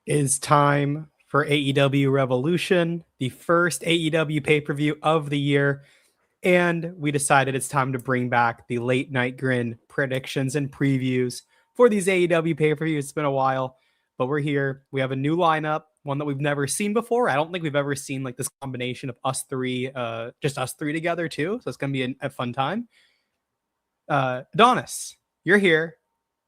Is time for AEW Revolution, the first AEW pay-per-view of the year. And we decided it's time to bring back the late night Grin predictions and previews for these AEW pay-per-views. It's been a while, but we're here. We have a new lineup, one that we've never seen before. I don't think we've ever seen like this combination of us three, just us three together too. So it's going to be a fun time. Adonis, you're here.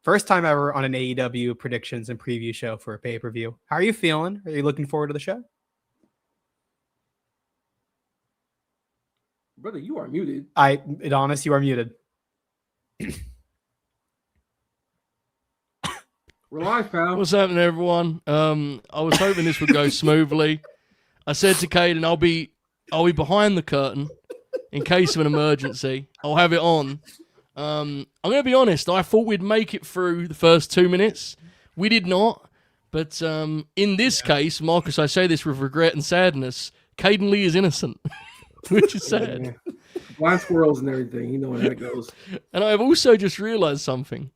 First time ever on an AEW predictions and preview show for a pay-per-view. How are you feeling? Are you looking forward to the show? Brother, you are muted. Adonis, you are muted. We're live, pal. What's happening, everyone? I was hoping this would go smoothly. I said to Kaden, I'll be behind the curtain in case of an emergency. I'll have it on. I'm going to be honest. I thought we'd make it through the first 2 minutes. We did not. But in this case, Marcus, I say this with regret and sadness, Kaden Lee is innocent, which is sad. Yeah. Blind squirrels and everything. You know where that goes. And I've also just realized something.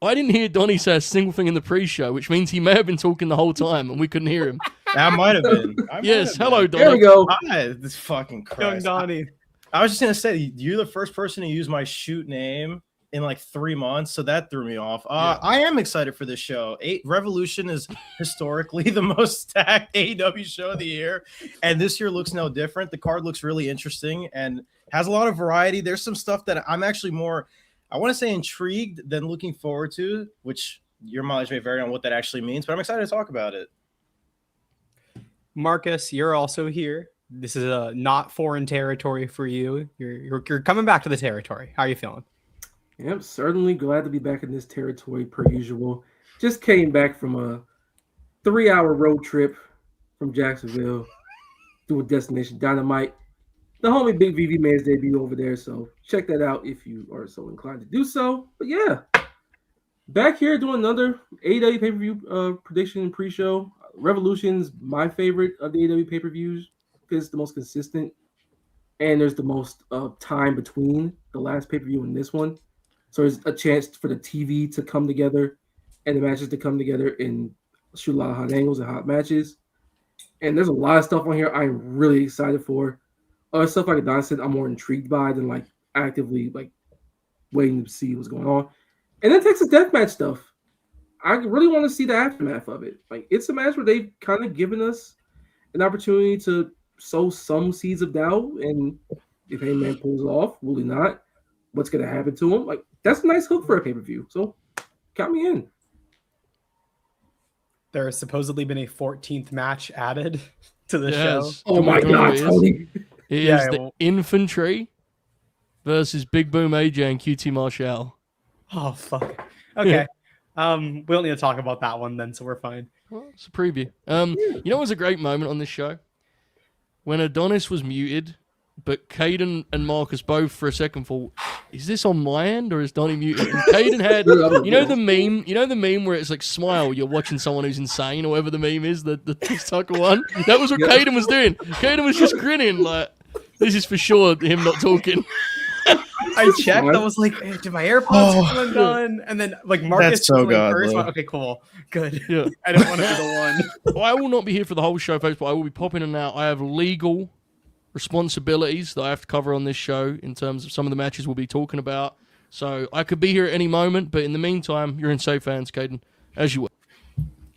I didn't hear Donny say a single thing in the pre-show, which means he may have been talking the whole time and we couldn't hear him. That might have been. Yes, hello, Donny. There we go. This fucking Christ. Young Donny. I was just going to say, you're the first person to use my shoot name in like 3 months, so that threw me off. Yeah. I am excited for this show. Revolution is historically the most stacked AEW show of the year, and this year looks no different. The card looks really interesting and has a lot of variety. There's some stuff that I'm actually more, I want to say, intrigued than looking forward to, which your mileage may vary on what that actually means, but I'm excited to talk about it. Marcus, you're also here. This is a not foreign territory for you. You're coming back to the territory. How are you feeling? Yep, certainly glad to be back in this territory per usual. Just came back from a 3-hour road trip from Jacksonville to a destination Dynamite. The homie Big VV made his debut over there, so check that out if you are so inclined to do so. But yeah, back here doing another AEW pay-per-view prediction and pre-show. Revolution's my favorite of the AEW pay-per-views because it's the most consistent, and there's the most time between the last pay-per-view and this one. So there's a chance for the TV to come together and the matches to come together and shoot a lot of hot angles and hot matches. And there's a lot of stuff on here I'm really excited for. Other stuff, like Don said, I'm more intrigued by than like actively like waiting to see what's going on. And then Texas Deathmatch stuff. I really want to see the aftermath of it. Like, it's a match where they've kind of given us an opportunity to sow some seeds of doubt. And if Hangman pulls it off, will he not? What's going to happen to him? Like, that's a nice hook for a pay-per-view. So, count me in. There has supposedly been a 14th match added to the show. Oh my God, Tony. It is the Infantry versus Big Boom AJ and QT Marshall. Oh, fuck. Okay. We don't need to talk about that one then, so we're fine. Well, it's a preview. You know what was a great moment on this show? When Adonis was muted, but Kaden and Marcus both for a second thought, is this on my end or is Donny muted? And Kaden had, you know the meme where it's like smile, you're watching someone who's insane, or whatever the meme is, the TikTok one? That was what Kaden was doing. Kaden was just grinning like, this is for sure him not talking. I checked. I was like, hey, did my AirPods come undone? And then like Marcus That's so like, godly. okay, cool. Good. Yeah. I don't want to be the one. Well, I will not be here for the whole show, folks, but I will be popping in and out. I have legal responsibilities that I have to cover on this show in terms of some of the matches we'll be talking about. So I could be here at any moment, but in the meantime, you're in safe hands, Kaden, as you will.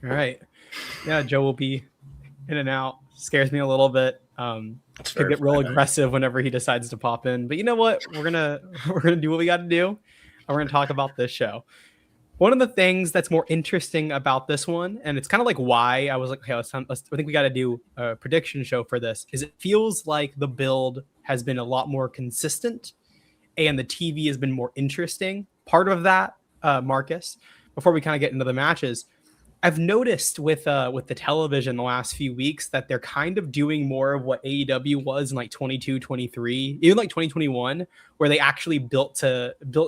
All right. Yeah, Joe will be in and out. Scares me a little bit. Could get real aggressive whenever he decides to pop in. But you know what? We're gonna do what we got to do, and we're gonna talk about this show. One of the things that's more interesting about this one, and it's kind of like why I was like, okay, I think we got to do a prediction show for this, is it feels like the build has been a lot more consistent, and the TV has been more interesting. Part of that, Marcus, before we kind of get into the matches, I've noticed with the television the last few weeks that they're kind of doing more of what AEW was in like 22, 23, even like 2021, where they actually built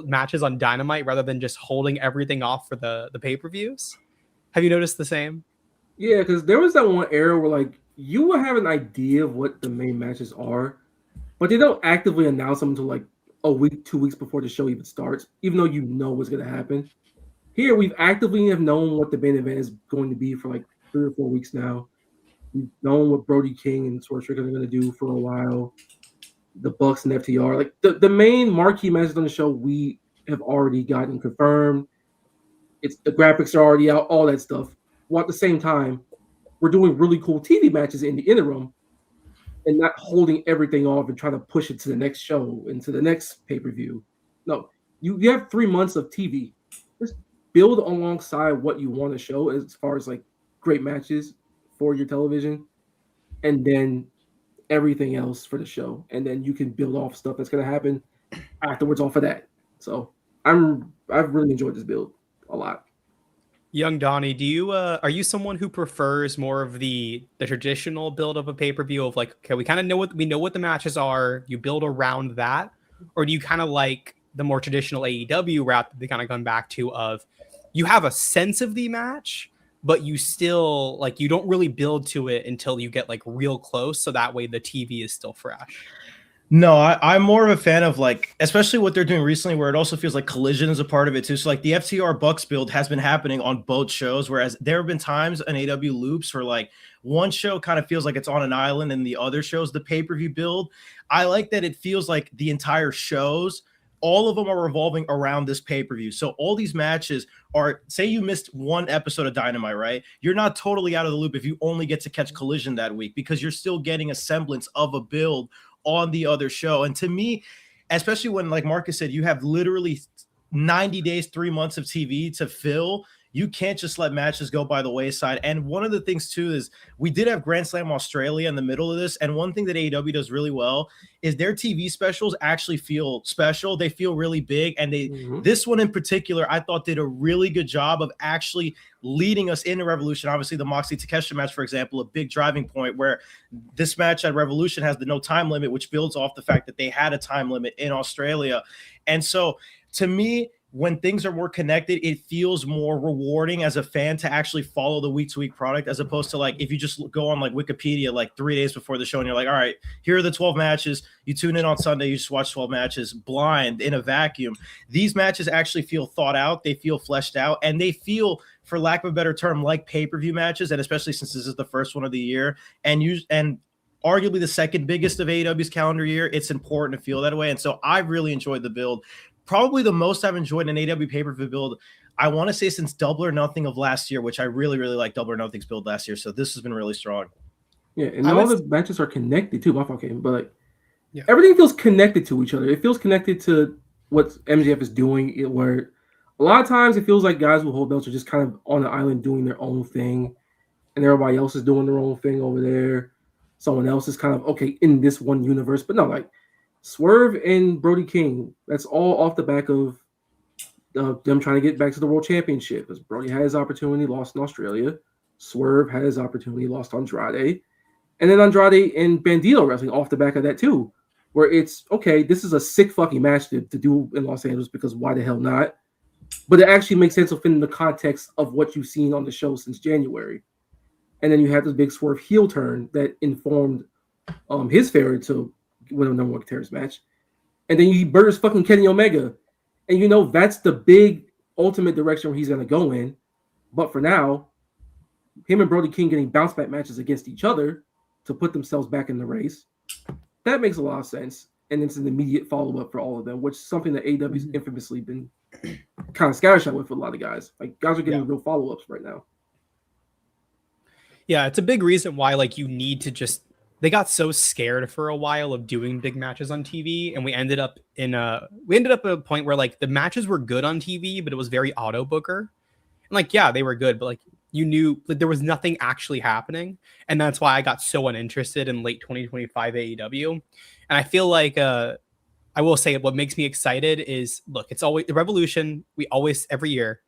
matches on Dynamite rather than just holding everything off for the pay-per-views. Have you noticed the same? Yeah, because there was that one era where like you will have an idea of what the main matches are, but they don't actively announce them until like a week, 2 weeks before the show even starts, even though you know what's going to happen. Here, we've actively have known what the main event is going to be for like 3 or 4 weeks now. We've known what Brody King and Swerve are going to do for a while. The Bucks and FTR, like the main marquee matches on the show, we have already gotten confirmed. It's the graphics are already out, all that stuff. While at the same time, we're doing really cool TV matches in the interim and not holding everything off and trying to push it to the next show and to the next pay-per-view. No, you have 3 months of TV. Just build alongside what you want to show as far as like great matches for your television, and then everything else for the show. And then you can build off stuff that's going to happen afterwards off of that. So I've really enjoyed this build a lot. Young Donnie, do you are you someone who prefers more of the traditional build of a pay-per-view of like, okay, we kind of know what the matches are, you build around that, or do you kind of like the more traditional AEW route that they kind of come back to of you have a sense of the match, but you still like you don't really build to it until you get like real close, so that way the TV is still fresh? No, I'm more of a fan of like, especially what they're doing recently, where it also feels like Collision is a part of it too. So like the FTR Bucks build has been happening on both shows, whereas there have been times in AW loops where like one show kind of feels like it's on an island and the other show's the pay-per-view build. I like that it feels like the entire shows, all of them are revolving around this pay-per-view. So all these matches are, say you missed one episode of Dynamite, right? You're not totally out of the loop if you only get to catch Collision that week, because you're still getting a semblance of a build on the other show. And to me, especially when, like Marcus said, you have literally 90 days, 3 months of TV to fill, you can't just let matches go by the wayside. And one of the things too is we did have Grand Slam Australia in the middle of this, and one thing that AEW does really well is their TV specials actually feel special. They feel really big, and this one in particular I thought did a really good job of actually leading us into Revolution. Obviously the Moxley Takeshita match, for example, a big driving point, where this match at Revolution has the no time limit, which builds off the fact that they had a time limit in Australia. And so to me, when things are more connected, it feels more rewarding as a fan to actually follow the week-to-week product, as opposed to like if you just go on like Wikipedia like 3 days before the show and you're like, all right, here are the 12 matches. You tune in on Sunday, you just watch 12 matches blind in a vacuum. These matches actually feel thought out, they feel fleshed out, and they feel, for lack of a better term, like pay-per-view matches. And especially since this is the first one of the year and arguably the second biggest of AEW's calendar year, it's important to feel that way. And so I've really enjoyed the build. Probably the most I've enjoyed an AEW pay-per-view build, I want to say, since Double or Nothing of last year, which I really, really liked Double or Nothing's build last year. So this has been really strong. Yeah, and all the matches are connected too. My fault, Kaden, but like everything feels connected to each other. It feels connected to what MJF is doing. Where a lot of times it feels like guys who hold belts are just kind of on the island doing their own thing, and everybody else is doing their own thing over there. Someone else is kind of okay in this one universe, but no, like Swerve and Brody King, that's all off the back of them trying to get back to the World Championship. Because Brody had his opportunity, lost in Australia. Swerve had his opportunity, lost on Andrade. And then Andrade and Bandito wrestling off the back of that too, where it's, okay, this is a sick fucking match to do in Los Angeles, because why the hell not? But it actually makes sense within the context of what you've seen on the show since January. And then you have this big Swerve heel turn that informed his failure to win a number one contenders match. And then he murders fucking Kenny Omega. And you know that's the big ultimate direction where he's going to go in. But for now, him and Brody King getting bounce back matches against each other to put themselves back in the race, that makes a lot of sense. And it's an immediate follow-up for all of them, which is something that AEW's infamously been kind of scattershot with a lot of guys. Like, guys are getting real follow-ups right now. Yeah, it's a big reason why like you need to just, they got so scared for a while of doing big matches on TV, and we ended up at a point where like the matches were good on TV, but it was very auto booker. And like, yeah, they were good, but like you knew like there was nothing actually happening, and that's why I got so uninterested in late 2025 AEW. And I feel like I will say what makes me excited is, look, it's always the Revolution. We always, every year,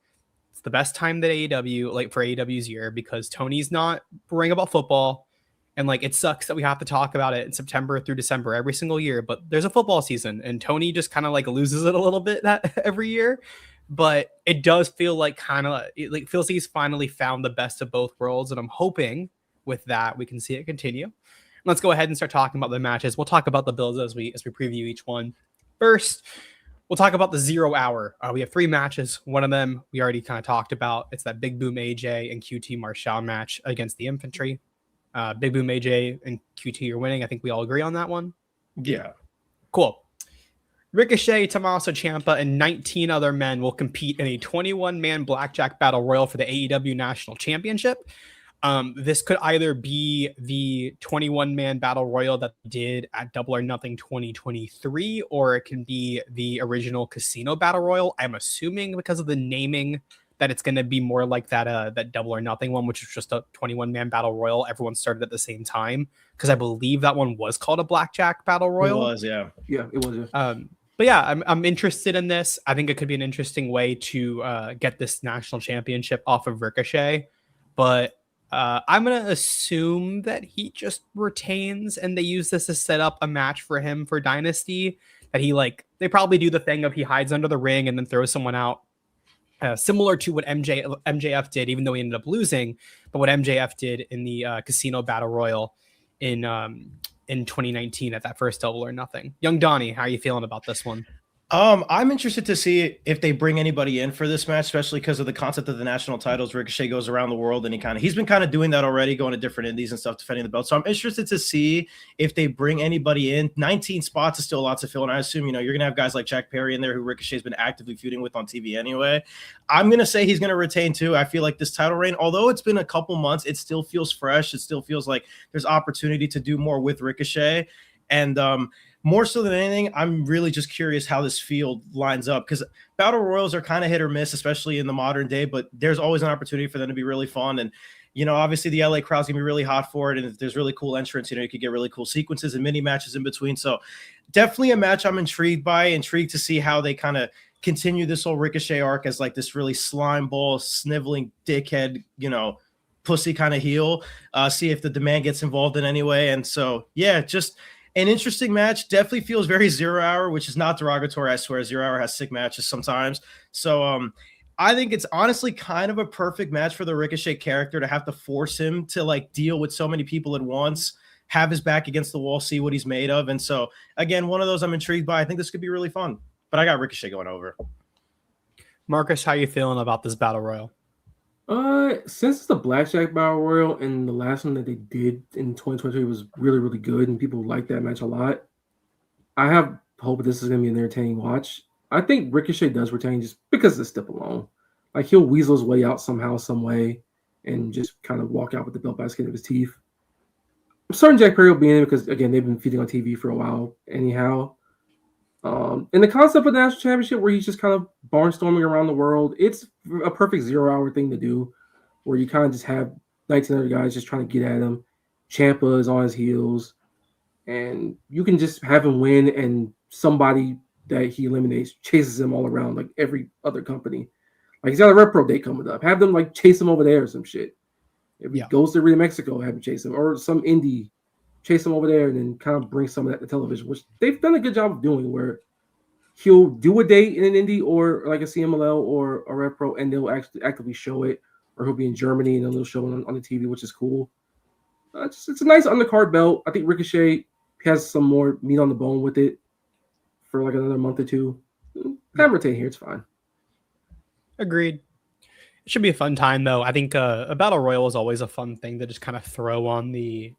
it's the best time that AEW, like for AEW's year, because Tony's not worrying about football. And like, it sucks that we have to talk about it in September through December every single year, but there's a football season and Tony just kind of like loses it a little bit that every year. But it does feel like it feels like he's finally found the best of both worlds. And I'm hoping with that, we can see it continue. Let's go ahead and start talking about the matches. We'll talk about the builds as we preview each one. First, we'll talk about the 0 hour. We have 3 matches. One of them we already kind of talked about. It's that Big Boom AJ and QT Marshall match against the Infantry. Big Boom AJ and QT are winning. I think we all agree on that one. Yeah. Cool. Ricochet, Tommaso Ciampa, and 19 other men will compete in a 21-man blackjack battle royal for the AEW National Championship. This could either be the 21-man battle royal that they did at Double or Nothing 2023, or it can be the original Casino battle royal. I'm assuming because of the naming that it's going to be more like that Double or Nothing one, which is just a 21-man battle royal. Everyone started at the same time, because I believe that one was called a blackjack battle royal. It was, yeah. Yeah, it was. Yeah. But yeah, I'm interested in this. I think it could be an interesting way to get this national championship off of Ricochet. But I'm going to assume that he just retains and they use this to set up a match for him for Dynasty. That they probably do the thing of he hides under the ring and then throws someone out. Similar to what MJF did, even though he ended up losing. But what MJF did in the Casino Battle Royal in 2019 at that first Double or Nothing. Young Donnie, how are you feeling about this one? I'm interested to see if they bring anybody in for this match, especially because of the concept of the national titles. Ricochet goes around the world, and he's been kind of doing that already, going to different indies and stuff, defending the belt. So I'm interested to see if they bring anybody in. 19 spots is still a lot to fill, and I assume you're gonna have guys like Jack Perry in there, who Ricochet's been actively feuding with on TV anyway. I'm gonna say he's gonna retain too. I feel like this title reign, although it's been a couple months, it still feels fresh. It still feels like there's opportunity to do more with Ricochet, and more so than anything, I'm really just curious how this field lines up, because battle royals are kind of hit or miss, especially in the modern day, but there's always an opportunity for them to be really fun. And, obviously the LA crowd's gonna be really hot for it. And if there's really cool entrants, you could get really cool sequences and mini matches in between. So definitely a match I'm intrigued to see how they kind of continue this whole Ricochet arc as like this really slime ball, sniveling dickhead, pussy kind of heel. See if the demand gets involved in any way. And so, yeah, just an interesting match. Definitely feels very 0 hour, which is not derogatory. I swear 0 hour has sick matches sometimes. So I think it's honestly kind of a perfect match for the Ricochet character, to have to force him to deal with so many people at once, have his back against the wall, see what he's made of. And so again, one of those I'm intrigued by. I think this could be really fun, but I got Ricochet going over. Marcus, how you feeling about this battle royal? Since it's the Blackjack Battle Royal and the last one that they did in 2023 was really, really good and people liked that match a lot, I have hope this is going to be an entertaining watch. I think Ricochet does retain just because of the step alone. He'll weasel his way out somehow, some way, and just kind of walk out with the belt by the skin of his teeth. I'm certain Jack Perry will be in it because, again, they've been feeding on TV for a while anyhow. And the concept of the national championship, where he's just kind of barnstorming around the world, it's a perfect 0 hour thing to do, where you kind of just have 19 other guys just trying to get at him. Ciampa is on his heels, and you can just have him win, and somebody that he eliminates chases him all around like every other company. He's got a Red Pro date coming up. Have them chase him over there or some shit. If he goes to Rio Mexico, have him chase him, or some indie. Chase him over there and then kind of bring some of that to television, which they've done a good job of doing, where he'll do a date in an indie or like a CMLL or a Red Pro, and they'll actually actively show it, or he'll be in Germany and then they'll show it on the TV, which is cool. It's a nice undercard belt. I think Ricochet has some more meat on the bone with it for another month or two. Have him retain here, it's fine. Agreed. It should be a fun time, though. I think a battle royal is always a fun thing to just kind of throw on the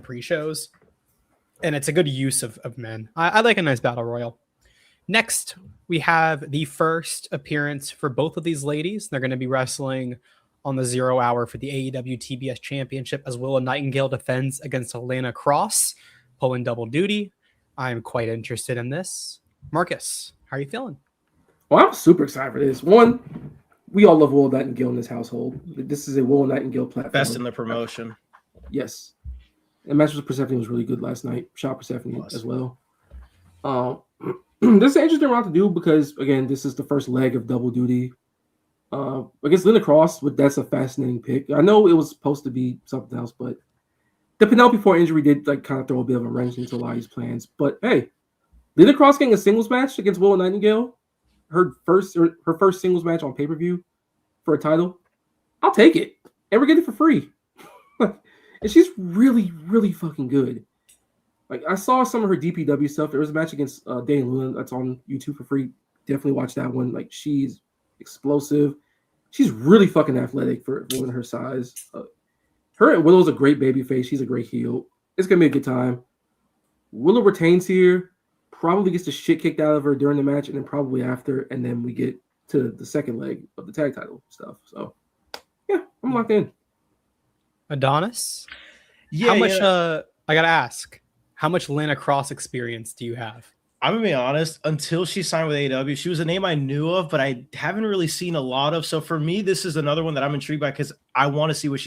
pre-shows, and it's a good use of men. I like a nice battle royal. Next, we have the first appearance for both of these ladies. They're going to be wrestling on the 0 hour for the AEW TBS Championship, as Willow Nightingale defends against Alana Cross, pulling double duty. I'm quite interested in this. Marcus, how are you feeling? Well, I'm super excited for this. One, we all love Willow Nightingale in this household. This is a Willow Nightingale platform. Best in the promotion. Yes. And match with Persephone was really good last night. Shot Persephone as well. This is an interesting round to do because, again, this is the first leg of double duty. Against Linda Cross, that's a fascinating pick. I know it was supposed to be something else, but the Penelope Ford injury did kind of throw a bit of a wrench into a lot of these plans. But hey, Linda Cross getting a singles match against Willow Nightingale, her first singles match on pay-per-view for a title, I'll take it. And we're getting it for free. And she's really, really fucking good. I saw some of her DPW stuff. There was a match against Dane Luna that's on YouTube for free. definitely watch that one. Like, she's explosive. She's really fucking athletic for a woman her size. Her and Willow's a great baby face. She's a great heel. It's going to be a good time. Willow retains here, probably gets the shit kicked out of her during the match, and then probably after, and then we get to the second leg of the tag title stuff. So, yeah, I'm locked in. Adonis? Yeah, how much, I got to ask, how much Lana Cross experience do you have? I'm gonna be honest, until she signed with AEW, she was a name I knew of, but I haven't really seen a lot of. So for me, this is another one that I'm intrigued by because I want to see what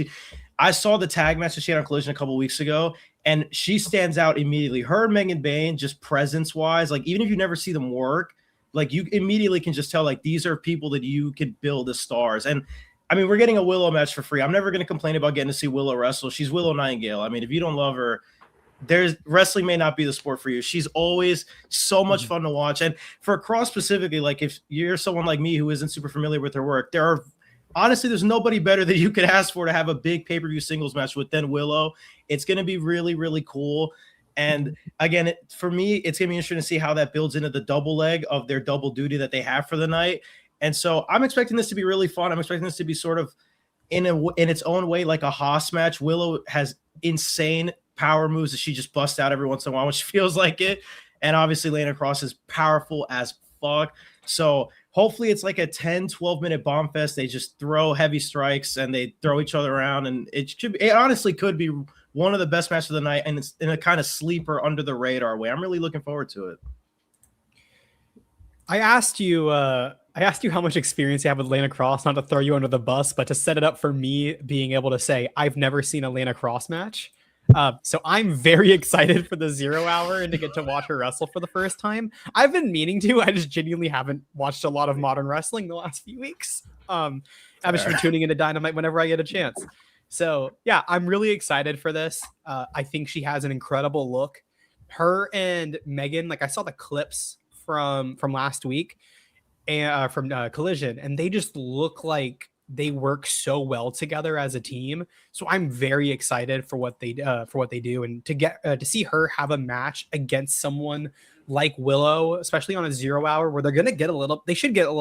I saw the tag match that she had on Collision a couple weeks ago, and she stands out immediately. Her and Megan Bayne, just presence-wise, like even if you never see them work, like you immediately can just tell like these are people that you could build as stars. And I mean, we're getting a Willow match for free. I'm never gonna complain about getting to see Willow wrestle. She's Willow Nightingale. I mean, if you don't love her, wrestling may not be the sport for you. She's always so much fun to watch. And for Cross specifically, like if you're someone like me who isn't super familiar with her work, there's nobody better that you could ask for to have a big pay-per-view singles match with than Willow. It's going to be really, really cool. And again, for me, it's going to be interesting to see how that builds into the double leg of their double duty that they have for the night. And so I'm expecting this to be really fun. I'm expecting this to be sort of in its own way, like a Haas match. Willow has insane power moves that she just busts out every once in a while when she feels like it. And obviously Lana Cross is powerful as fuck. So hopefully it's like a 10-12 minute bomb fest. They just throw heavy strikes and they throw each other around. And it honestly could be one of the best matches of the night. And it's in a kind of sleeper under the radar way. I'm really looking forward to it. I asked you how much experience you have with Lana Cross, not to throw you under the bus, but to set it up for me being able to say, I've never seen a Lana Cross match. So I'm very excited for the 0 hour and to get to watch her wrestle for the first time. I've been meaning to. I just genuinely haven't watched a lot of modern wrestling the last few weeks. I've just been tuning into Dynamite whenever I get a chance. So yeah, I'm really excited for this. I think she has an incredible look. Her and Megan, like I saw the clips from last week and from Collision, and they just look like they work so well together as a team. So I'm very excited for what they do, and to get to see her have a match against someone like Willow, especially on a 0 hour where they should get a little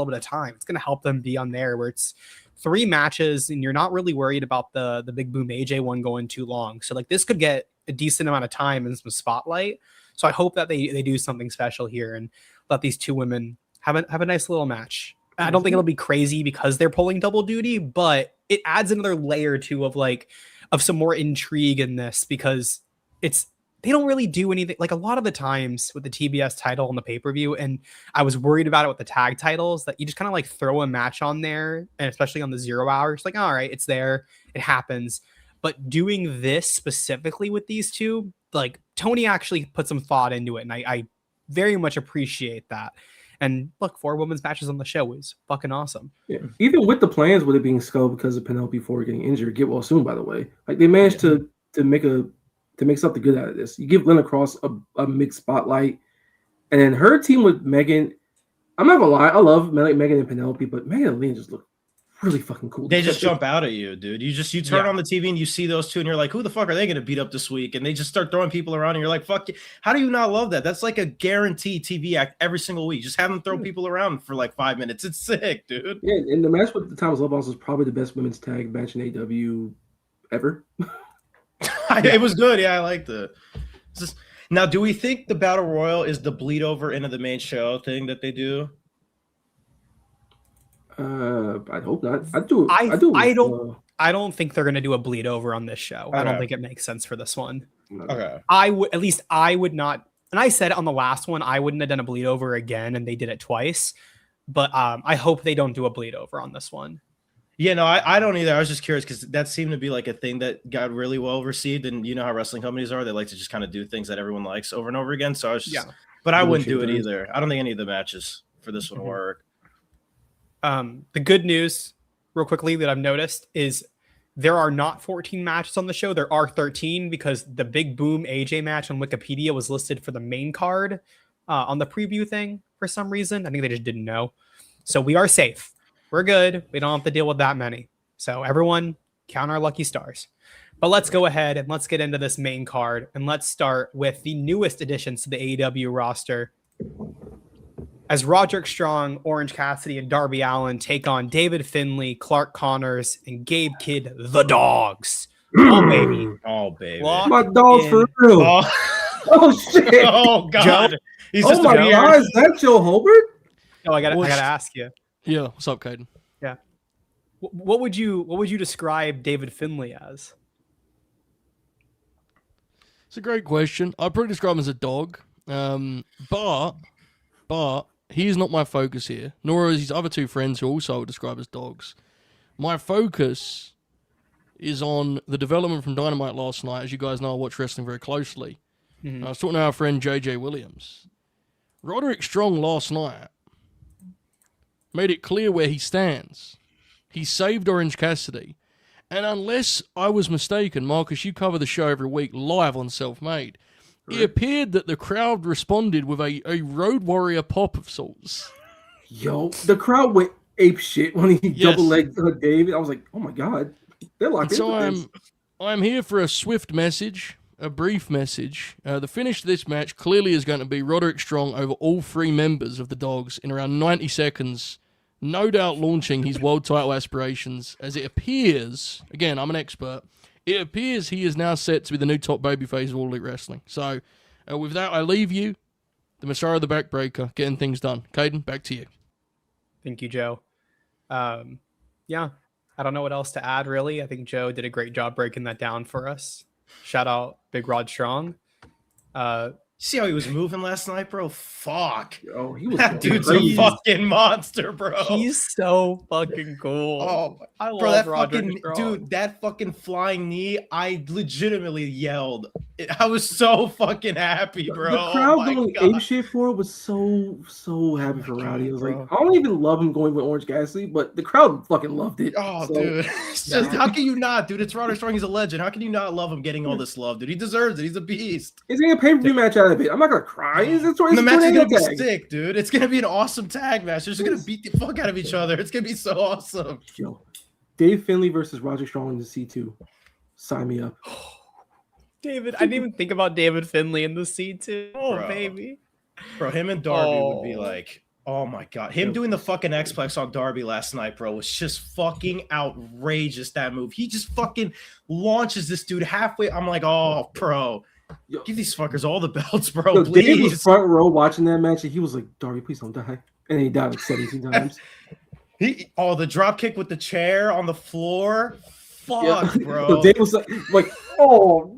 bit of time. It's going to help them be on there where it's 3 matches and you're not really worried about the Big Boom AJ one going too long. So like this could get a decent amount of time and some spotlight. So I hope that they do something special here and let these two women have a nice little match. I don't think it'll be crazy because they're pulling double duty, but it adds another layer too of some more intrigue in this because they don't really do anything. Like a lot of the times with the TBS title on the pay-per-view, and I was worried about it with the tag titles, that you just kind of like throw a match on there, and especially on the 0 hour, it's like, all right, it's there, it happens. But doing this specifically with these two, like Tony actually put some thought into it, and I very much appreciate that. And look, 4 women's matches on the show is fucking awesome. Yeah. Even with the plans with it being skull because of Penelope Ford getting injured, get well soon, by the way. Like they managed to make something good out of this. You give Lana Cross a mixed spotlight, and then her team with Megan. I'm not gonna lie, I love Megan and Penelope, but Megan and Lynn just look really fucking cool. They just jump out at you, dude. You turn on the TV and you see those two and you're like, who the fuck are they going to beat up this week? And they just start throwing people around and you're like, fuck you. How do you not love that? That's like a guaranteed TV act every single week. Just have them throw people around for like 5 minutes. It's sick, dude. Yeah, and the match with the Thomas Love was probably the best women's tag match in AEW ever. It was good. Yeah, I liked it. Now, do we think the Battle Royal is the bleed over into the main show thing that they do? I hope not. I do. I don't think they're gonna do a bleed over on this show. Okay. I don't think it makes sense for this one. Okay. I would not. And I said on the last one, I wouldn't have done a bleed over again, and they did it twice. But I hope they don't do a bleed over on this one. Yeah, no, I don't either. I was just curious because that seemed to be like a thing that got really well received, and you know how wrestling companies are; they like to just kind of do things that everyone likes over and over again. So I was just, but I wouldn't do it either. I don't think any of the matches for this one work. The good news, real quickly, that I've noticed is there are not 14 matches on the show. There are 13 because the Big Boom AJ match on Wikipedia was listed for the main card on the preview thing for some reason. I think they just didn't know. So we are safe. We're good. We don't have to deal with that many. So everyone, count our lucky stars. But let's go ahead and let's get into this main card. And let's start with the newest additions to the AEW roster. as Roderick Strong, Orange Cassidy, and Darby Allin take on David Finlay, Clark Connors, and Gabe Kidd, the Dogs. Oh, baby. Oh, baby. Lock My dogs in. for real. Oh, Oh shit. oh God. He's Oh just my appeared. God, is that Joe Hobart? Oh, I gotta ask you. Yeah, what's up, Kaden? Yeah. What would you describe David Finlay as? It's a great question. I'd probably describe him as a dog, but he is not my focus here, nor is his other two friends who also I would describe as dogs. My focus is on the development from Dynamite last night. As you guys know, I watch wrestling very closely. Mm-hmm. I was talking to our friend JJ Williams. Roderick Strong last night made it clear where he stands. He saved Orange Cassidy. And unless I was mistaken, Marcus, you cover the show every week live on Self-Made. It appeared that the crowd responded with a Road Warrior pop of sorts. Yo, the crowd went ape shit when he Yes. double legged David. I was like, oh my God, they're locked So into this. I'm here for a swift message, a brief message. The finish of this match clearly is going to be Roderick Strong over all three members of the Dogs in around 90 seconds, no doubt launching his world title aspirations, as it appears, again, I'm an expert, it appears he is now set to be the new top babyface of All Elite Wrestling. So, with that, I leave you, the Messiah of the Backbreaker, getting things done. Kaden, back to you. Thank you, Joe. Yeah, I don't know what else to add, really. I think Joe did a great job breaking that down for us. Shout out Big Rod Strong. See how he was moving last night, bro? Fuck. Oh, he was That dude's crazy. a fucking monster, bro. He's so fucking cool. Oh, I love bro, that Roderick fucking Strong. dude, that fucking flying knee, I legitimately yelled. I was so fucking happy, bro. The crowd Oh my going God. ape shit for it was so happy for Rowdy. I was bro. like, I don't even love him going with Orange Cassidy, but the crowd fucking loved it. Oh, So, dude. It's just, how can you not, dude? It's Roderick Strong. He's a legend. How can you not love him getting all this love, dude? He deserves it. He's a beast. he's getting a pay-per-view match out of it. I'm not gonna cry. It's a And the match is tornado gonna be tag. sick, dude. It's gonna be an awesome tag match. They're just gonna beat the fuck out of each other. It's gonna be so awesome. Yo, Dave Finlay versus Roger Strong in the C2. Sign me up. David, I didn't even think about David Finlay in the C2. Oh, Bro. baby. Bro, him and Darby would be Oh. like, oh my God. Him doing the fucking X-Plex on Darby last night, bro, was just fucking outrageous, that move. He just fucking launches this dude halfway. I'm like, oh, bro. Yo, Give these fuckers all the belts, bro, yo, Dave was please. front row watching that match, and he was like, Darby, please don't die. And he died like 17 times. The drop kick with the chair on the floor. Fuck, Yeah. bro. So Dave was like, oh.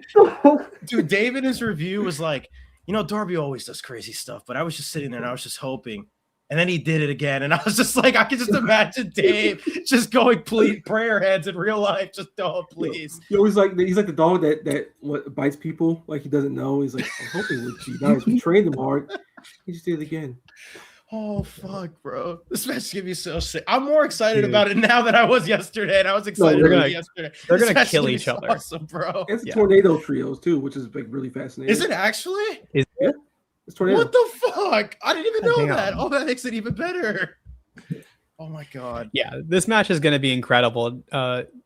Dude, Dave in his review was like, you know, Darby always does crazy stuff, but I was just sitting there and I was just hoping. And then he did it again. And I was just like, I can just imagine Dave just going, please, prayer heads in real life. Just don't, please. Yo, he's like the dog that what bites people like he doesn't know. He's like, I'm hoping with you guys. We trained him hard. He just did it again. Oh, fuck, bro. This match is going to be so sick. I'm more excited Dude. about it now than I was yesterday. And I was excited they're about gonna- it yesterday. they're This gonna match is kill gonna be each other. Awesome, bro. It's Yeah. tornado trios too, which is like really fascinating. Is it actually? It's tornado. What the fuck? I didn't even know Damn. that. Oh, that makes it even better. Oh, my God. Yeah, this match is going to be incredible.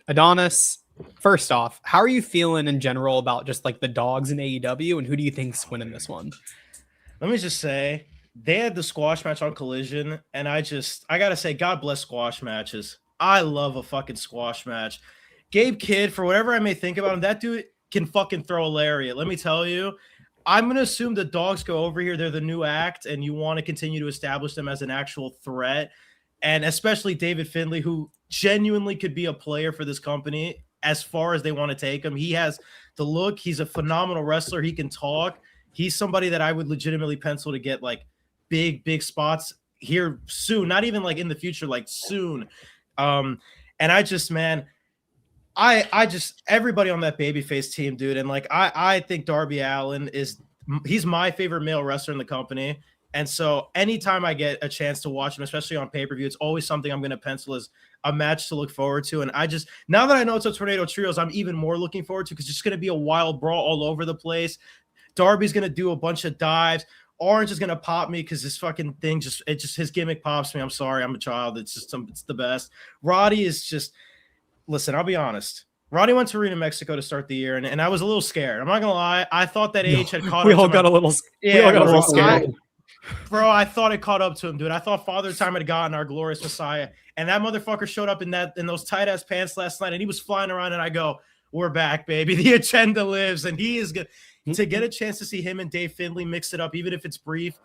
Adonis, first off, how are you feeling in general about just like the Dogs in AEW, and who do you think's winning this one? Let me just say, they had the squash match on Collision, and I gotta say, God bless squash matches. I love a fucking squash match. Gabe Kidd, for whatever I may think about him, that dude can fucking throw a lariat. Let me tell you, I'm gonna assume the Dogs go over here. They're the new act, and you want to continue to establish them as an actual threat. And especially David Finlay, who genuinely could be a player for this company as far as they want to take him. He has the look. He's a phenomenal wrestler. He can talk. He's somebody that I would legitimately pencil to get like big spots here soon. Not even like in the future, like soon. And I just, man, I just everybody on that babyface team, dude. And like I think Darby Allin he's my favorite male wrestler in the company. And so anytime I get a chance to watch him, especially on pay-per-view, it's always something I'm going to pencil as a match to look forward to. And I just, now that I know it's a Tornado Trios, I'm even more looking forward to, because it's just going to be a wild brawl all over the place. Darby's going to do a bunch of dives. Orange is going to pop me because this fucking thing his gimmick pops me. I'm sorry. I'm a child. It's the best. Roddy is just, listen, I'll be honest. Roddy went to Arena Mexico to start the year, and I was a little scared. I'm not going to lie. I thought that age had caught We up all to got my- a little, Yeah, we all got a little bro, scared. Bro, I thought it caught up to him, dude. I thought Father Time had gotten our glorious Messiah, and that motherfucker showed up in those tight ass pants last night, and he was flying around. And I go, "We're back, baby. The agenda lives," and he is good to get a chance to see him and Dave Finley mix it up, even if it's brief.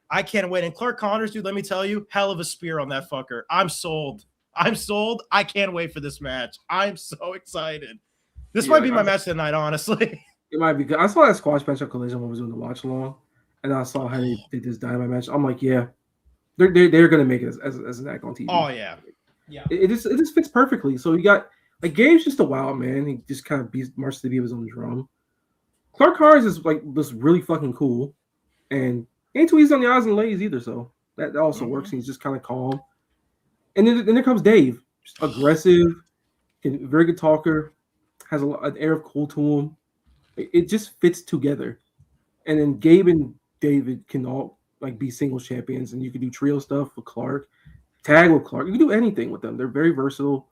I can't wait. And Clark Connors, dude, let me tell you, hell of a spear on that fucker. I'm sold. I can't wait for this match. I'm so excited. This might be my match tonight, honestly. It might be good. I saw that squash match on Collision when I was doing the watch along, and I saw how they did this Dynamite match. I'm like, yeah, they're gonna make it as an act on TV. Oh yeah. It just fits perfectly. So you got like Gabe's just a wild man. He just kind of marches to the beat of his own drum. Clark Connors is like this really fucking cool, and ain't too easy on the eyes and ladies either. So that also works. And he's just kind of calm. And then there comes Dave, just aggressive, very good talker, has an air of cool to him. It just fits together. And then Gabe and David can all like be single champions, and you can do trio stuff with Clark, tag with Clark. You can do anything with them. They're very versatile.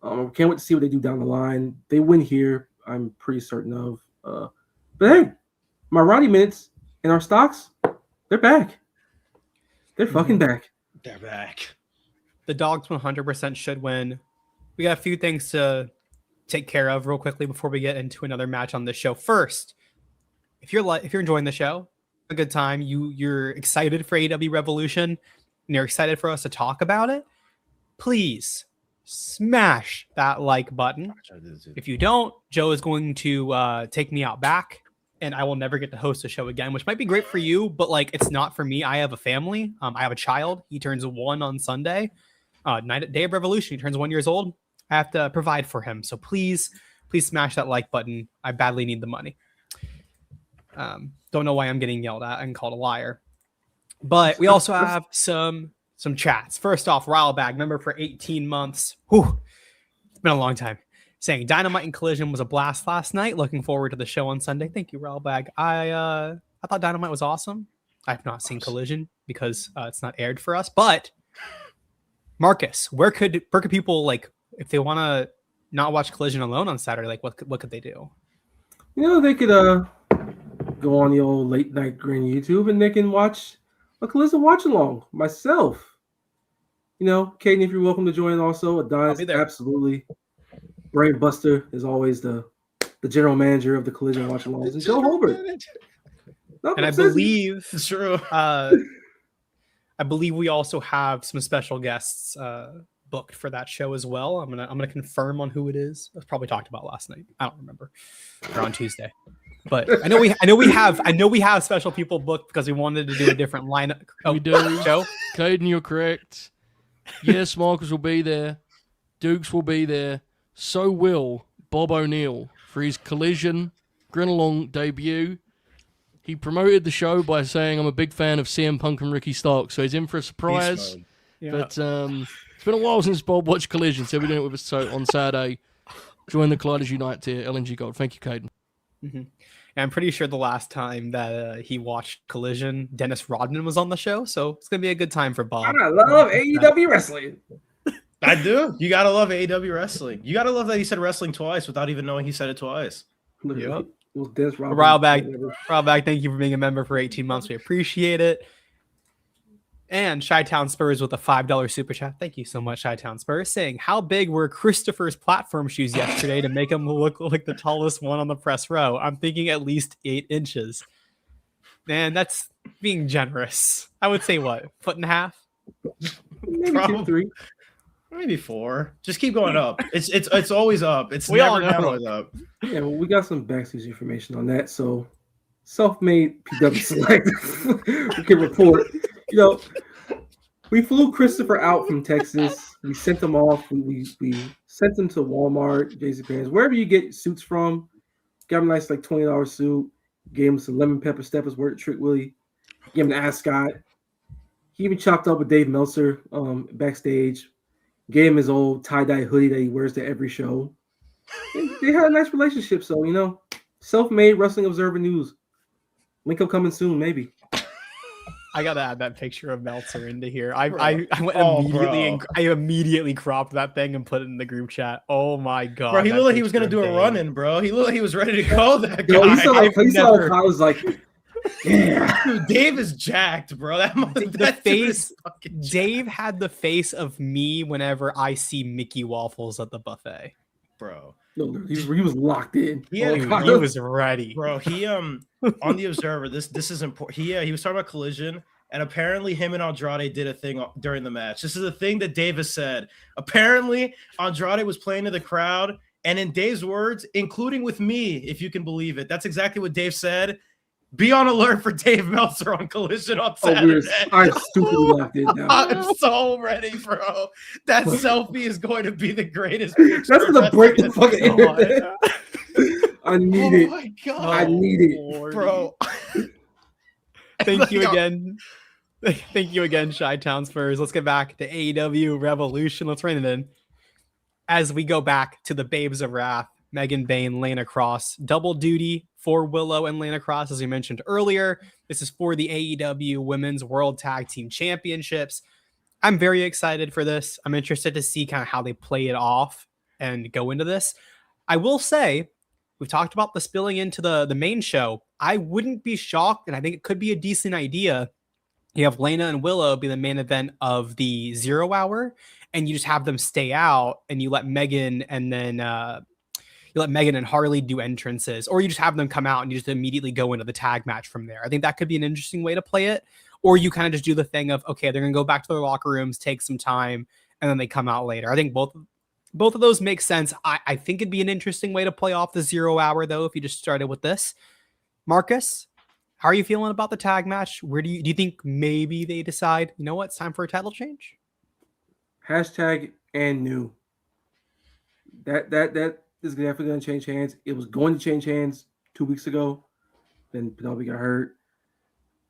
Can't wait to see what they do down the line. They win here, I'm pretty certain of. But hey, my Ronnie minutes and our stocks, they're back. They're fucking back. They're back. The Dogs 100% should win. We got a few things to take care of real quickly before we get into another match on this show. First, if you're enjoying the show, a good time, you're excited for AEW Revolution, and you're excited for us to talk about it, please smash that like button. If you don't, Joe is going to take me out back, and I will never get to host a show again, which might be great for you, but like it's not for me. I have a family. I have a child. He turns 1 on Sunday. Day of Revolution. He turns 1 year old. I have to provide for him. So please smash that like button. I badly need the money. Don't know why I'm getting yelled at and called a liar. But we also have some chats. First off, Rilebag, member for 18 months. Whew, it's been a long time. Saying Dynamite and Collision was a blast last night. Looking forward to the show on Sunday. Thank you, Rilebag. I thought Dynamite was awesome. I have not seen Collision because it's not aired for us. But Marcus, where could people, like, if they want to not watch Collision alone on Saturday, like what could they do? You know, they could go on the old late night Grin YouTube and they can watch a Collision watch along. Myself, you know, Kaden, if you're welcome to join also. Adonis, absolutely. Brain Buster is always the general manager of the Collision watch alongs, and Joe Holbert. And I believe it's true. I believe we also have some special guests booked for that show as well. I'm gonna confirm on who it is. It was probably talked about last night. I don't remember. Or on Tuesday. But I know we have special people booked because we wanted to do a different lineup. We do. Joe? Kaden, you're correct. Yes, Marcus will be there. Dukes will be there. So will Bob O'Neill for his Collision Grin Along debut. He promoted the show by saying, I'm a big fan of CM Punk and Ricky Starks, so he's in for a surprise. Yeah. But it's been a while since Bob watched Collision, so we're doing it with us on Saturday. Join the Colliders Unite tier, LNG Gold. Thank you, Kaden. Mm-hmm. And I'm pretty sure the last time that he watched Collision, Dennis Rodman was on the show, so it's going to be a good time for Bob. I love AEW wrestling. I do. You got to love AEW wrestling. You got to love that he said wrestling twice without even knowing he said it twice. Yep. Rilebag, thank you for being a member for 18 months. We appreciate it. And Chi-Town Spurs with a $5 super chat. Thank you so much, Chi-Town Spurs, saying, how big were Christopher's platform shoes yesterday to make him look like the tallest one on the press row? I'm thinking at least 8 inches. Man, that's being generous. I would say what, 1.5 feet? Maybe 2, 3. Maybe 4. Just keep going up. It's always up. It's we never all know. down, always up. Yeah, well, we got some backstage information on that. So, self-made PW Select we can report. You know, we flew Christopher out from Texas. We sent him off. We sent him to Walmart, JCPenney's, wherever you get suits from. Got him a nice like $20 suit. Gave him some lemon pepper steppers, word Trick Willie. Gave him an ascot. He even chopped up with Dave Meltzer backstage. Gave him his old tie-dye hoodie that he wears to every show. And they had a nice relationship. So, you know, self-made Wrestling Observer News. Link up coming soon, maybe. I gotta add that picture of Meltzer into here. I went I immediately cropped that thing and put it in the group chat. Oh my god! Bro, he looked like he was gonna do a run-in, bro. He looked like he was ready to go. That guy. Yo, he saw Kyle was like, Yeah. Dude, Dave is jacked, bro. Dave had the face of me whenever I see Mickey Waffles at the buffet. Bro. No, he was locked in. He was ready. Bro, he on the Observer, this is important. He was talking about Collision, and apparently him and Andrade did a thing during the match. This is a thing that Dave has said. Apparently, Andrade was playing to the crowd, and in Dave's words, including with me, if you can believe it, that's exactly what Dave said. Be on alert for Dave Meltzer on Collision on Saturday. I'm stupidly locked in now. I'm so ready, bro. That selfie is going to be the greatest. That's gonna break the fucking internet. I need it. Oh my god. I need it, bro. Thank you again. Thank you again, Chi-Town Spurs. Let's get back to AEW Revolution. Let's rein it in. As we go back to the Babes of Wrath, Megan Bayne, Lana Cross, double duty for Willow and Lana Cross, as we mentioned earlier. This is for the AEW Women's World Tag Team Championships. I'm very excited for this. I'm interested to see kind of how they play it off and go into this. I will say, we've talked about the spilling into the main show. I wouldn't be shocked, and I think it could be a decent idea. You have Lana and Willow be the main event of the 0 hour, and you just have them stay out, and you let Megan and then you let Megan and Harley do entrances, or you just have them come out and you just immediately go into the tag match from there. I think that could be an interesting way to play it. Or you kind of just do the thing of, okay, they're going to go back to their locker rooms, take some time, and then they come out later. I think both of those make sense. I think it'd be an interesting way to play off the 0 hour, though, if you just started with this. Marcus, how are you feeling about the tag match? Where do you think maybe they decide, you know what, it's time for a title change? Hashtag and new. That is definitely going to change hands. It was going to change hands 2 weeks ago. Then Penelope got hurt.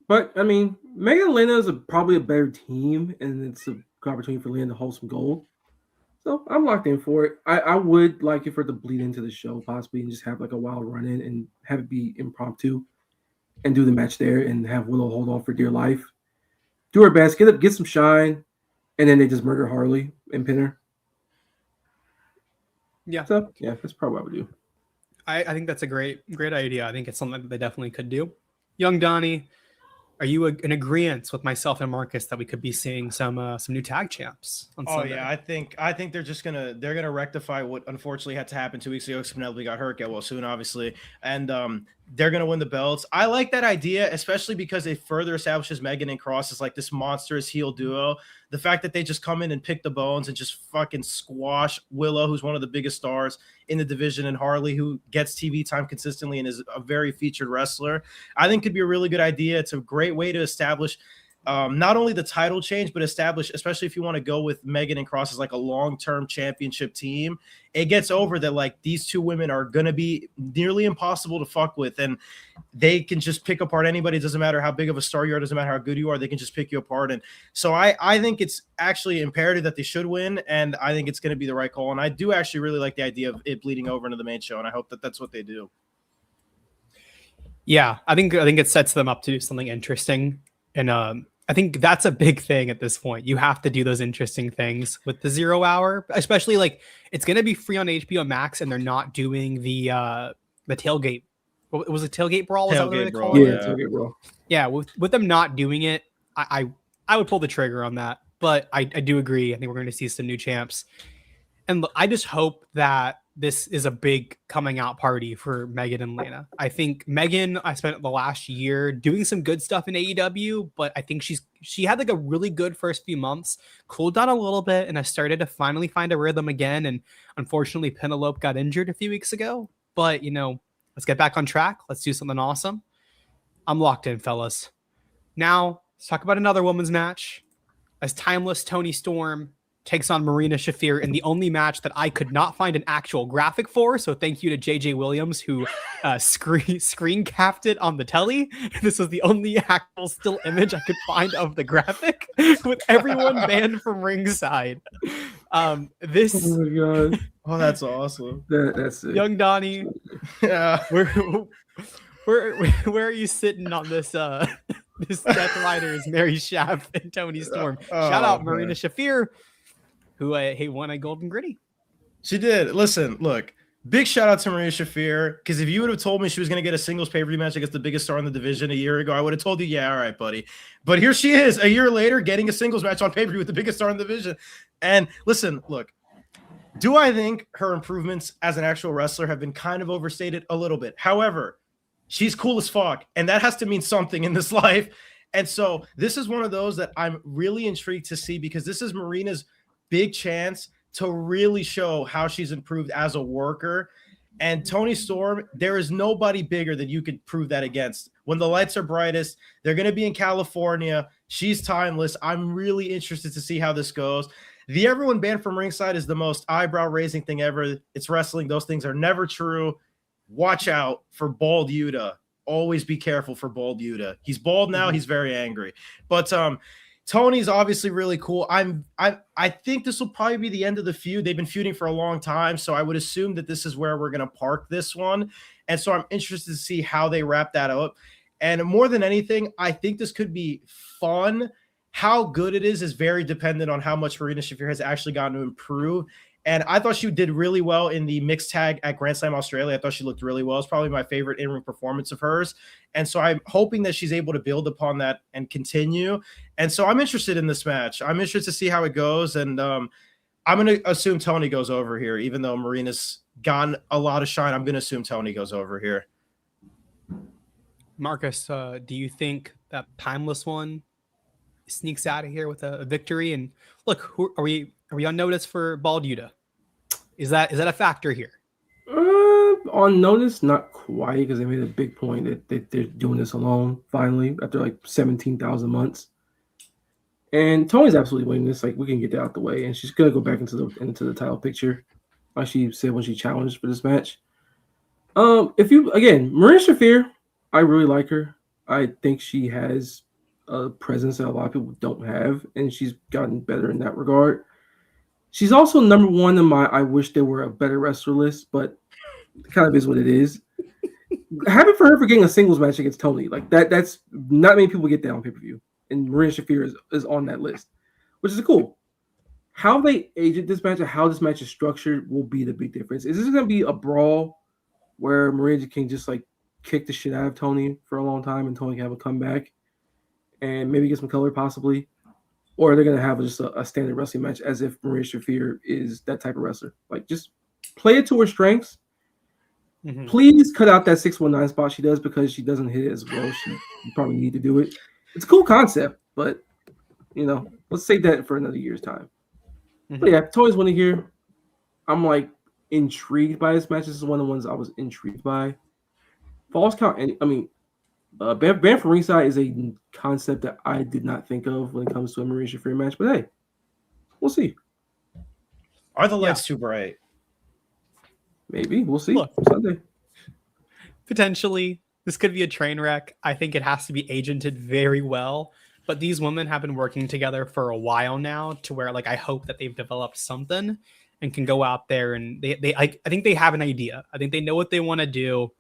But, I mean, Megan and Lana is probably a better team, and it's a good opportunity for Lana to hold some gold. So I'm locked in for it. I would like it for it to bleed into the show, possibly, and just have like a wild run in and have it be impromptu and do the match there and have Willow hold on for dear life. Do her best, get some shine, and then they just murder Harley and pin her. Yeah. So, yeah, that's probably what I would do. I think that's a great idea. I think it's something that they definitely could do. Young Donnie, are you in agreement with myself and Marcus that we could be seeing some new tag champs on Sunday? Yeah, I think they're just gonna rectify what unfortunately had to happen 2 weeks ago because Penelope got hurt, get well soon, obviously, and they're gonna win the belts. I like that idea, especially because it further establishes Megan and Cross as like this monstrous heel duo. The fact that they just come in and pick the bones and just fucking squash Willow, who's one of the biggest stars in the division, and Harley, who gets TV time consistently and is a very featured wrestler, I think could be a really good idea. It's a great way to establish not only the title change, but establish, especially if you want to go with Megan and Cross as like a long-term championship team, it gets over that like these two women are going to be nearly impossible to fuck with, and they can just pick apart anybody. It doesn't matter how big of a star you are, doesn't matter how good you are, they can just pick you apart. And so I think it's actually imperative that they should win, and I think it's going to be the right call. And I do actually really like the idea of it bleeding over into the main show, and I hope that that's what they do. Yeah, I think it sets them up to do something interesting. And I think that's a big thing at this point. You have to do those interesting things with the 0 hour, especially like it's going to be free on HBO Max, and they're not doing the tailgate. What was it, tailgate brawl? Was that what they call it? Yeah, tailgate brawl. Yeah, with them not doing it, I would pull the trigger on that. But I do agree. I think we're going to see some new champs, and look, I just hope that this is a big coming out party for Megan and Lana. I think Megan, I spent the last year doing some good stuff in AEW, but I think she had like a really good first few months, cooled down a little bit, and has started to finally find a rhythm again. And unfortunately, Penelope got injured a few weeks ago, but let's get back on track. Let's do something awesome. I'm locked in, fellas. Now let's talk about another women's match as Timeless Toni Storm takes on Marina Shafir in the only match that I could not find an actual graphic for. So thank you to JJ Williams, who screen capped it on the telly. This was the only actual still image I could find of the graphic with everyone banned from ringside. Oh my god. Oh, that's awesome. That's it. Young Donnie. Yeah. Where are you sitting on this this Death Riders, Mary Shaff and Toni Storm? Shout out Marina Shafir, who won a Golden Gritty. She did. Listen, look, Big shout out to Maria Shafir, because if you would have told me she was going to get a singles pay-per-view match against the biggest star in the division a year ago, I would have told you, yeah, all right, buddy. But here she is a year later getting a singles match on pay-per-view with the biggest star in the division. And listen, look, do I think her improvements as an actual wrestler have been kind of overstated a little bit? However, she's cool as fuck, and that has to mean something in this life. And so this is one of those that I'm really intrigued to see, because this is Marina's big chance to really show how she's improved as a worker. And Toni Storm, there is nobody bigger than you could prove that against. When the lights are brightest, they're going to be in California. She's timeless. I'm really interested to see how this goes. The everyone banned from ringside is the most eyebrow-raising thing ever. It's wrestling. Those things are never true. Watch out for Bald Yuta. Always be careful for Bald Yuta. He's bald now. He's very angry. But Tony's obviously really cool. I think this will probably be the end of the feud. They've been feuding for a long time, so I would assume that this is where we're going to park this one. And so I'm interested to see how they wrap that up. And more than anything, I think this could be fun. How good it is very dependent on how much Marina Shafir has actually gotten to improve. And I thought she did really well in the mixed tag at Grand Slam Australia. I thought she looked really well. It's probably my favorite in-ring performance of hers. And so I'm hoping that she's able to build upon that and continue. And so I'm interested in this match. I'm interested to see how it goes. And I'm going to assume Tony goes over here. Even though Marina's gotten a lot of shine, I'm going to assume Tony goes over here. Marcus, do you think that Timeless One sneaks out of here with a victory? And look, are we on notice for Bald Yuta? Is that a factor here? On notice, not quite, because they made a big point that they're doing this alone finally after like 17,000 months. And Tony's absolutely winning this. Like, we can get that out the way, and she's gonna go back into the title picture, like she said when she challenged for this match. Marina Shafir, I really like her. I think she has a presence that a lot of people don't have, and she's gotten better in that regard. She's also number one in my I wish there were a better wrestler list, but it kind of is what it is. Happy for her for getting a singles match against Tony. Like that's not many people get that on pay-per-view. And Marina Shafir is on that list, which is cool. How they aged this match and how this match is structured will be the big difference. Is this going to be a brawl where Marina can just like kick the shit out of Tony for a long time and Tony can have a comeback and maybe get some color possibly? Or they're going to have just a standard wrestling match as if Marina Shafir is that type of wrestler. Like, just play it to her strengths. Mm-hmm. Please cut out that 619 spot she does, because she doesn't hit it as well. You probably need to do it. It's a cool concept, but, let's save that for another year's time. Mm-hmm. But yeah, Tony's winning here. I'm, intrigued by this match. This is one of the ones I was intrigued by. Falls count, ban from ringside is a concept that I did not think of when it comes to a Marina Shafir match, but hey, we'll see. Are the lights too bright? Maybe. We'll see. Look, Sunday. Potentially, this could be a train wreck. I think it has to be agented very well, but these women have been working together for a while now to where, I hope that they've developed something and can go out there and I think they have an idea. I think they know what they want to do.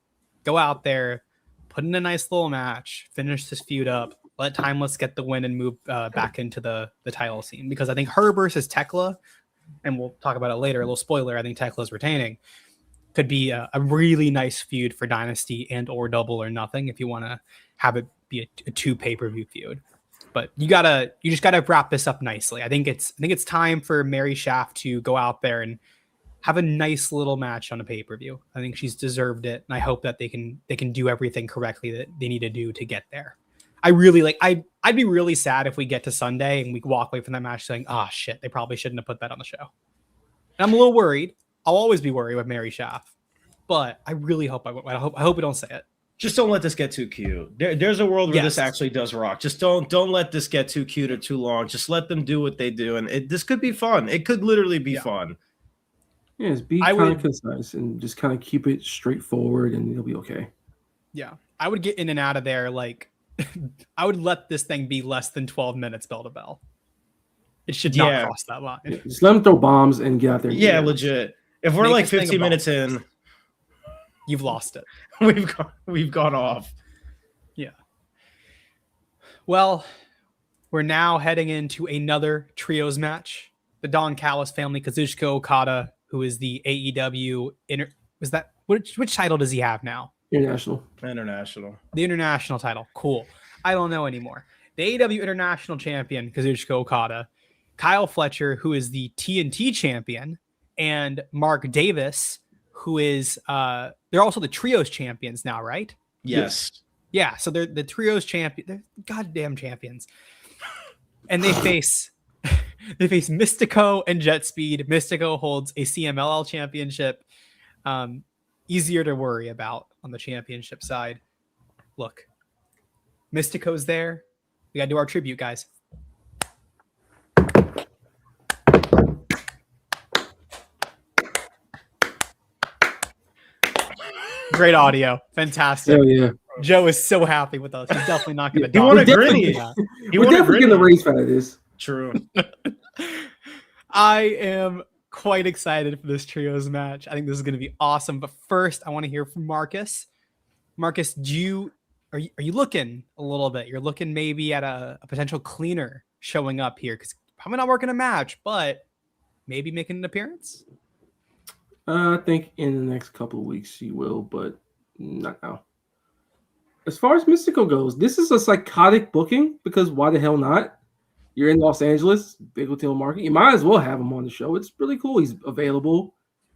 Go out there, put in a nice little match, finish this feud up, let Timeless get the win and move back into the title scene. Because I think her versus Tekla, and we'll talk about it later, a little spoiler, I think Tekla's retaining, could be a really nice feud for Dynasty and or Double or Nothing if you want to have it be a 2 pay-per-view feud. But you just gotta wrap this up nicely. I think it's time for Mary Shaft to go out there and have a nice little match on a pay-per-view. I think she's deserved it, and I hope that they can do everything correctly that they need to do to get there. I really I'd be really sad if we get to Sunday and we walk away from that match saying, "Ah, shit, they probably shouldn't have put that on the show." And I'm a little worried. I'll always be worried with Mary Shaft, but I really hope I hope we don't say it. Just don't let this get too cute. There's a world where this actually does rock. Just don't let this get too cute or too long. Just let them do what they do, and this could be fun. It could literally be fun. Yes, be kind of concise and just kind of keep it straightforward, and it'll be okay. Yeah, I would get in and out of there. I would let this thing be less than 12 minutes bell to bell. It should not cross that line. Yeah, just let them throw bombs and get out there. Yeah, legit. If we're 15 minutes in, you've lost it. We've gone off. Yeah. Well, we're now heading into another trios match. The Don Callis family, Kazuchika Okada, who is the AEW was that which title does he have now? International. The international title. Cool. I don't know anymore. The AEW International Champion, Kazuchika Okada, Kyle Fletcher, who is the TNT champion, and Mark Davis, who is they're also the trios champions now, right? Yes. Yeah, so they're the trios champion. They're goddamn champions. And they face Mystico and Jet Speed. Mystico holds a CMLL championship. Easier to worry about on the championship side. Look, Mystico's there. We got to do our tribute, guys. Great audio. Fantastic. Hell yeah. Joe is so happy with us. He's definitely not going to He won a Grin. We're definitely getting a raise out of this. True. I am quite excited for this trios match. I think this is going to be awesome. But first, I want to hear from Marcus. Marcus, are you looking a little bit? You're looking maybe at a potential cleaner showing up here because probably not working a match, but maybe making an appearance. I think in the next couple of weeks he will, but not now. As far as Mystico goes, this is a psychotic booking because why the hell not? You're in Los Angeles, big hotel market. You might as well have him on the show. It's really cool. He's available.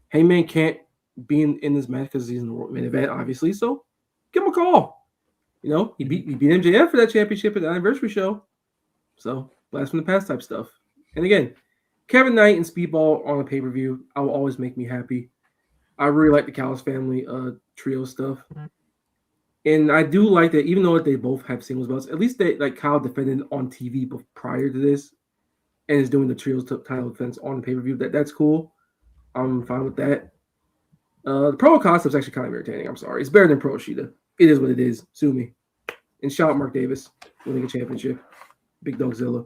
Hangman can't be in this match because he's in the main event, obviously. So give him a call. You know, he beat MJF for that championship at the anniversary show. So blast from the past type stuff. And again, Kevin Knight and Speedball on a pay-per-view, I will always make me happy. I really like the Callis family trio stuff. And I do like that even though they both have singles belts, at least they like Kyle defended on TV prior to this and is doing the trios title defense on the pay-per-view. That's cool. I'm fine with that. The Pro concept's actually kind of entertaining. I'm sorry. It's better than Pro Shida. It is what it is. Sue me. And shout out Mark Davis winning a championship. Big Dogzilla.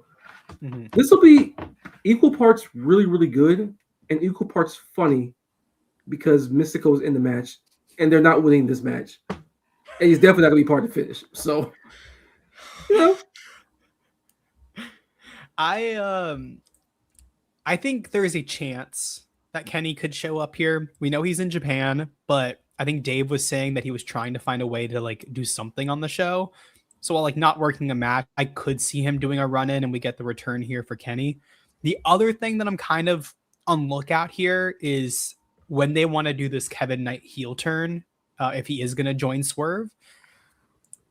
Mm-hmm. This will be equal parts really, really good and equal parts funny because Mystico's in the match and they're not winning this match. And he's definitely not going to be part of the finish. So, you know. I think there is a chance that Kenny could show up here. We know he's in Japan, but I think Dave was saying that he was trying to find a way to like do something on the show. So while like not working a match, I could see him doing a run-in and we get the return here for Kenny. The other thing that I'm kind of on lookout here is when they want to do this Kevin Knight heel turn, if he is going to join Swerve.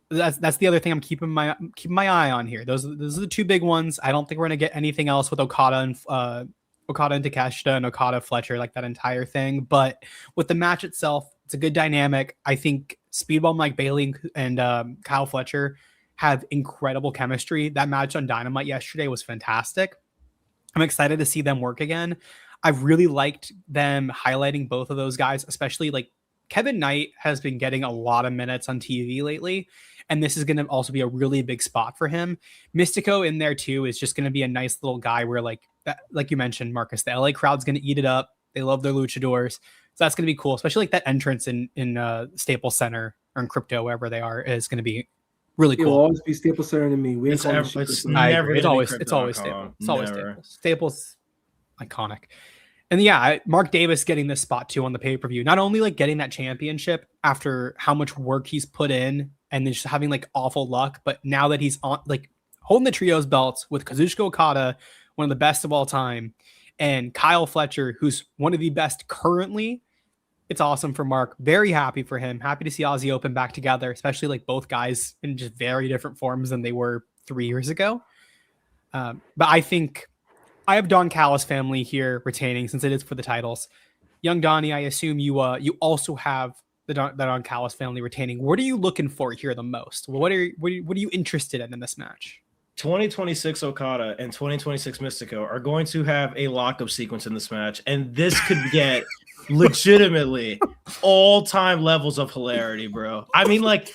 That's the other thing I'm keeping my eye on here. Those are the two big ones. I don't think we're going to get anything else with Okada and Takeshita and Okada Fletcher, like that entire thing. But with the match itself, it's a good dynamic. I think Speedball Mike Bailey and Kyle Fletcher have incredible chemistry. That match on Dynamite yesterday was fantastic. I'm excited to see them work again. I've really liked them highlighting both of those guys, especially like Kevin Knight has been getting a lot of minutes on TV lately, and this is going to also be a really big spot for him. Mystico in there too is just going to be a nice little guy where like you mentioned, Marcus, the LA crowd's going to eat it up. They love their luchadors. So that's going to be cool, especially like that entrance in Staples Center or in Crypto, wherever they are, is going to be really cool. It will always be Staples Center to me. It's always Staples. It's always Staples. Staples, iconic. And yeah, Mark Davis getting this spot too on the pay-per-view, not only like getting that championship after how much work he's put in and then just having like awful luck, but now that he's on like holding the trios belts with Kazuchika Okada, one of the best of all time, and Kyle Fletcher, who's one of the best currently. It's awesome for Mark. Very happy for him. Happy to see Aussie Open back together, especially like both guys in just very different forms than they were 3 years ago. But I think I have Don Callis family here retaining since it is for the titles. Young Donnie, I assume you also have the Don Callis family retaining. What are you looking for here the most? What are you interested in this match? 2026 Okada and 2026 Mystico are going to have a lockup sequence in this match, and this could get legitimately all-time levels of hilarity, bro. I mean, like,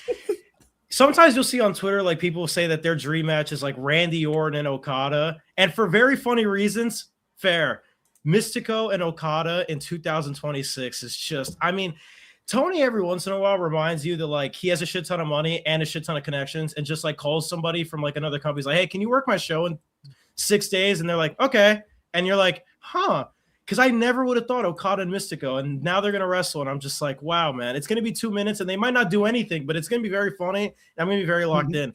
sometimes you'll see on Twitter, like, people say that their dream match is, like, Randy Orton and Okada, and for very funny reasons, fair. Mystico and Okada in 2026 is just, I mean, Tony every once in a while reminds you that like he has a shit ton of money and a shit ton of connections and just like calls somebody from like another company. He's like, hey, can you work my show in 6 days? And they're like, okay. And you're like, huh. because I never would have thought Okada and Mystico, and now they're gonna wrestle, and I'm just like, wow, man, it's gonna be 2 minutes, and they might not do anything, but it's gonna be very funny. I'm gonna be very locked in.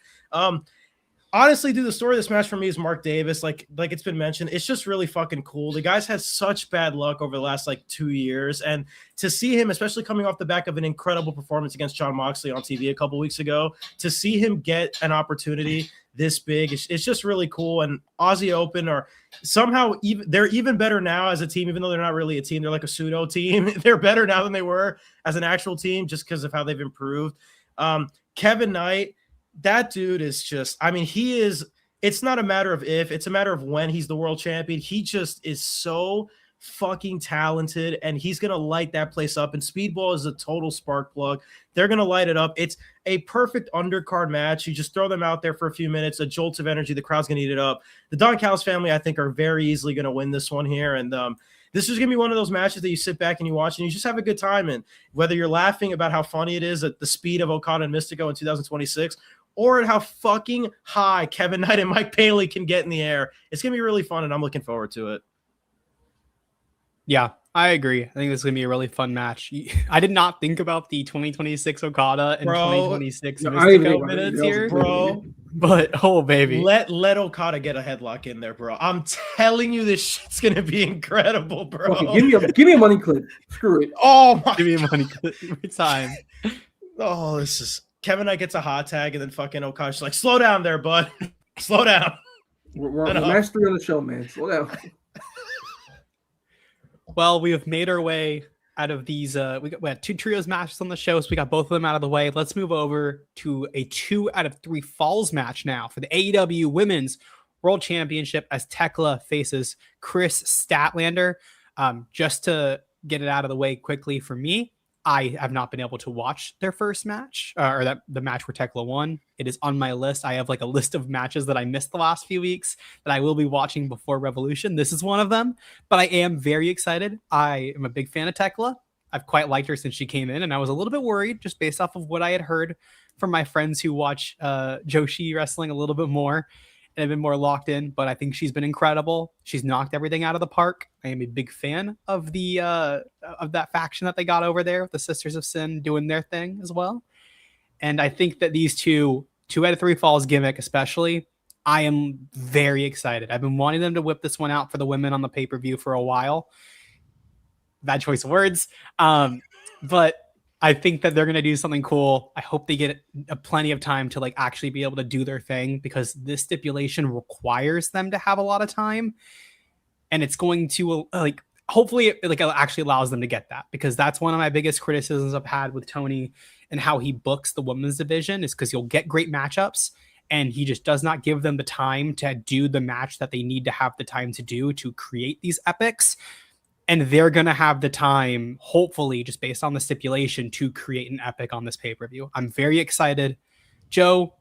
Honestly, dude, the story of this match for me is Mark Davis. Like it's been mentioned, it's just really fucking cool. The guy's had such bad luck over the last 2 years, and to see him, especially coming off the back of an incredible performance against Jon Moxley on TV a couple weeks ago, to see him get an opportunity this big, it's just really cool. And Aussie Open are somehow they're even better now as a team, even though they're not really a team. They're like a pseudo team. They're better now than they were as an actual team, just because of how they've improved. Kevin Knight. That dude is just, I mean, it's not a matter of if, it's a matter of when he's the world champion. He just is so fucking talented, and he's going to light that place up. And Speedball is a total spark plug. They're going to light it up. It's a perfect undercard match. You just throw them out there for a few minutes, a jolt of energy. The crowd's going to eat it up. The Don Callis family, I think, are very easily going to win this one here. And this is going to be one of those matches that you sit back and you watch and you just have a good time. And whether you're laughing about how funny it is at the speed of Okada and Mystico in 2026, or at how fucking high Kevin Knight and Mike Bailey can get in the air, it's going to be really fun, and I'm looking forward to it. Yeah, I agree. I think this is going to be a really fun match. I did not think about the 2026 Okada and 2026 Mystico minutes here, bro. But, oh, baby. Let Okada get a headlock in there, bro. I'm telling you, this shit's going to be incredible, bro. Okay, give me a money clip. Screw it. Oh, my. Give me a money clip every time. Oh, this is... Kevin Knight gets a hot tag, and then fucking Okada's like, slow down there, bud. Slow down. We're match 3 on the show, man. Slow down. Well, we have made our way out of these. We had 2 trios matches on the show, so we got both of them out of the way. Let's move over to a 2 out of 3 falls match now for the AEW Women's World Championship as Tekla faces Chris Statlander. Just to get it out of the way quickly for me, I have not been able to watch their first match, the match where Tekla won. It is on my list. I have a list of matches that I missed the last few weeks that I will be watching before Revolution. This is one of them, but I am very excited. I am a big fan of Tekla. I've quite liked her since she came in, and I was a little bit worried just based off of what I had heard from my friends who watch Joshi wrestling a little bit more and have been more locked in, but I think she's been incredible. She's knocked everything out of the park. I am a big fan of the of that faction that they got over there with the Sisters of Sin doing their thing as well. And I think that these 2 out of 3 falls gimmick especially, I am very excited. I've been wanting them to whip this one out for the women on the pay-per-view for a while. Bad choice of words. But I think that they're going to do something cool. I hope they get plenty of time to actually be able to do their thing, because this stipulation requires them to have a lot of time. And it's going to hopefully it actually allows them to get that, because that's one of my biggest criticisms I've had with Tony and how he books the women's division, is because you'll get great matchups and he just does not give them the time to do the match that they need to have the time to do to create these epics. And they're going to have the time, hopefully, just based on the stipulation, to create an epic on this pay-per-view. I'm very excited. Joe,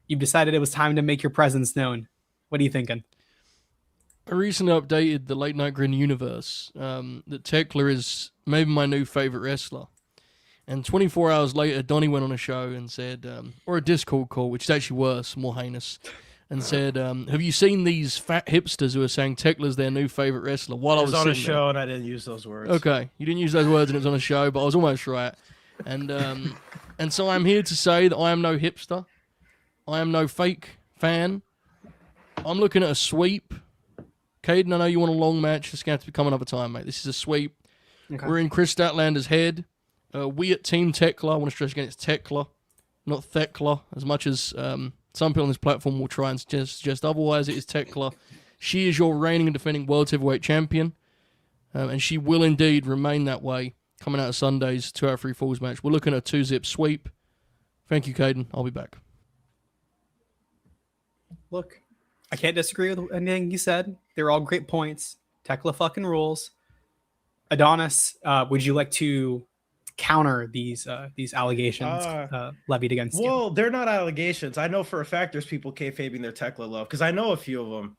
you've decided it was time to make your presence known. What are you thinking? I recently updated the Late Night Grin universe that Tekla is maybe my new favorite wrestler. And 24 hours later, Donny went on a show and said, or a Discord call, which is actually worse, more heinous, and said, have you seen these fat hipsters who are saying Tekla's their new favorite wrestler? While I was on a sitting show there. and I didn't use those words. Okay, you didn't use those words and it was on a show, but I was almost right. And so I'm here to say that I am no hipster. I am no fake fan. I'm looking at a sweep. Kaden, I know you want a long match. It's going to have to come another time, mate. This is a sweep. Okay. We're in Chris Statlander's head. We at Team Tekla, I want to stress again, it's Tekla, not Thekla, as much as some people on this platform will try and suggest otherwise. It is Tekla. She is your reigning and defending World Heavyweight Champion, and she will indeed remain that way coming out of Sunday's 2 out of 3 falls match. We're looking at a 2-zip sweep. Thank you, Kaden. I'll be back. Look, I can't disagree with anything you said. They're all great points. Tekla fucking rules. Adonis, would you like to counter these allegations levied against you? Well, they're not allegations. I know for a fact there's people kayfabing their Tekla love, because I know a few of them.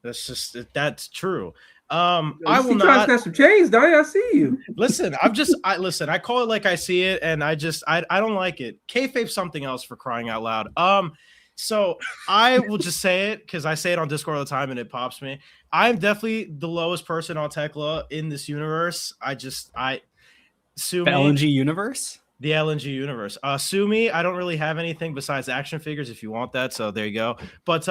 That's true. I will not snap some chains, Donny. I see you. Listen, I call it like I see it, and I don't like it. Kayfabe something else, for crying out loud. So I will just say it because I say it on Discord all the time and it pops me. I'm definitely the lowest person on Tekla in this universe. Sue The me. LNG universe? The LNG universe. Sue me. I don't really have anything besides action figures if you want that. So there you go. But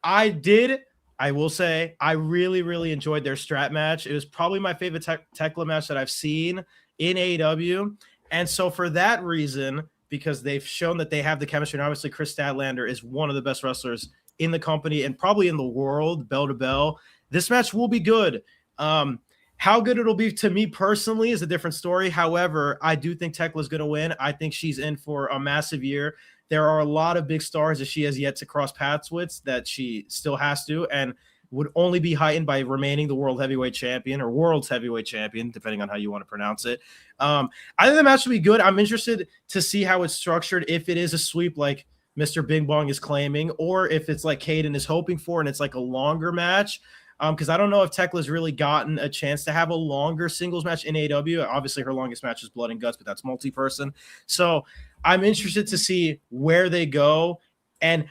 I will say I really, really enjoyed their strat match. It was probably my favorite Tekla match that I've seen in AEW. And so for that reason, because they've shown that they have the chemistry, and obviously Chris Statlander is one of the best wrestlers in the company and probably in the world, bell to bell, this match will be good. How good it'll be to me personally is a different story. However, I do think Tekla's going to win. I think she's in for a massive year. There are a lot of big stars that she has yet to cross paths with that she still has to, and would only be heightened by remaining the world heavyweight champion or world's heavyweight champion, depending on how you want to pronounce it. I think the match will be good. I'm interested to see how it's structured, if it is a sweep like Mr. Bing Bong is claiming, or if it's like Kaden is hoping for and it's like a longer match. Because I don't know if Tekla's really gotten a chance to have a longer singles match in AEW. Obviously, her longest match is Blood and Guts, but that's multi-person. So I'm interested to see where they go. And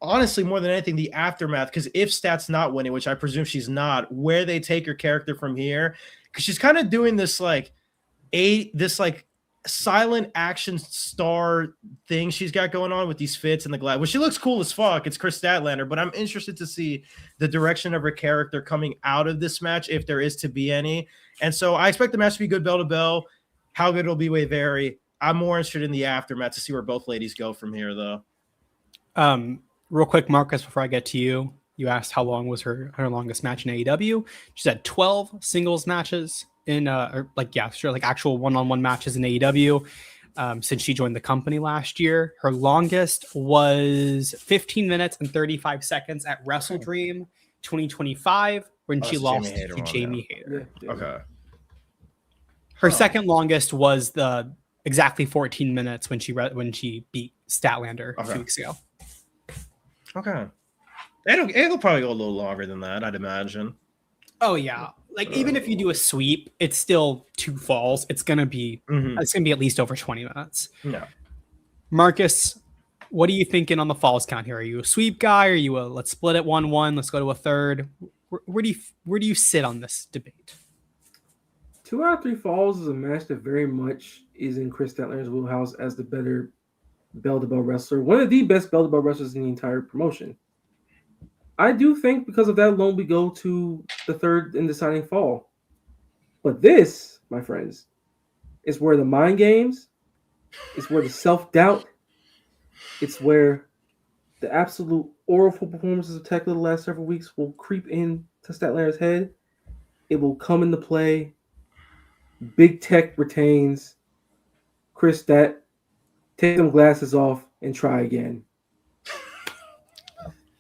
honestly, more than anything, the aftermath. Because if Stat's not winning, which I presume she's not, where they take her character from here. Because she's kind of doing this silent action star thing she's got going on with these fits and the glad. Well, she looks cool as fuck. It's Chris Statlander, but I'm interested to see the direction of her character coming out of this match, if there is to be any. And so I expect the match to be good bell to bell. How good it'll be may vary. I'm more interested in the aftermath to see where both ladies go from here, though. Real quick, Marcus, before I get to you, you asked how long was her longest match in AEW. She said 12 singles matches in actual one-on-one matches in AEW since she joined the company last year. Her longest was 15 minutes and 35 seconds at Wrestle Dream 2025 when she lost to Jamie Hayter. Yeah. Okay. Her second longest was the exactly 14 minutes when she beat Statlander a few weeks ago. Okay. It'll probably go a little longer than that, I'd imagine. Oh yeah. Like even if you do a sweep, it's still 2 falls. It's gonna be at least over 20 minutes. Yeah. Marcus, what are you thinking on the falls count here? Are you a sweep guy? Are you let's split it 1-1? Let's go to a third. Where do you sit on this debate? 2 out of 3 falls is a match that very much is in Chris Statlander's wheelhouse as the better bell-to-bell wrestler, one of the best bell-to-bell wrestlers in the entire promotion. I do think because of that alone, we go to the third and deciding fall. But this, my friends, is where the mind games, it's where the self-doubt, it's where the absolute awful performances of Tekla the last several weeks will creep in to Statlander's head. It will come into play. Big Tech retains. Chris Stat, take them glasses off and try again.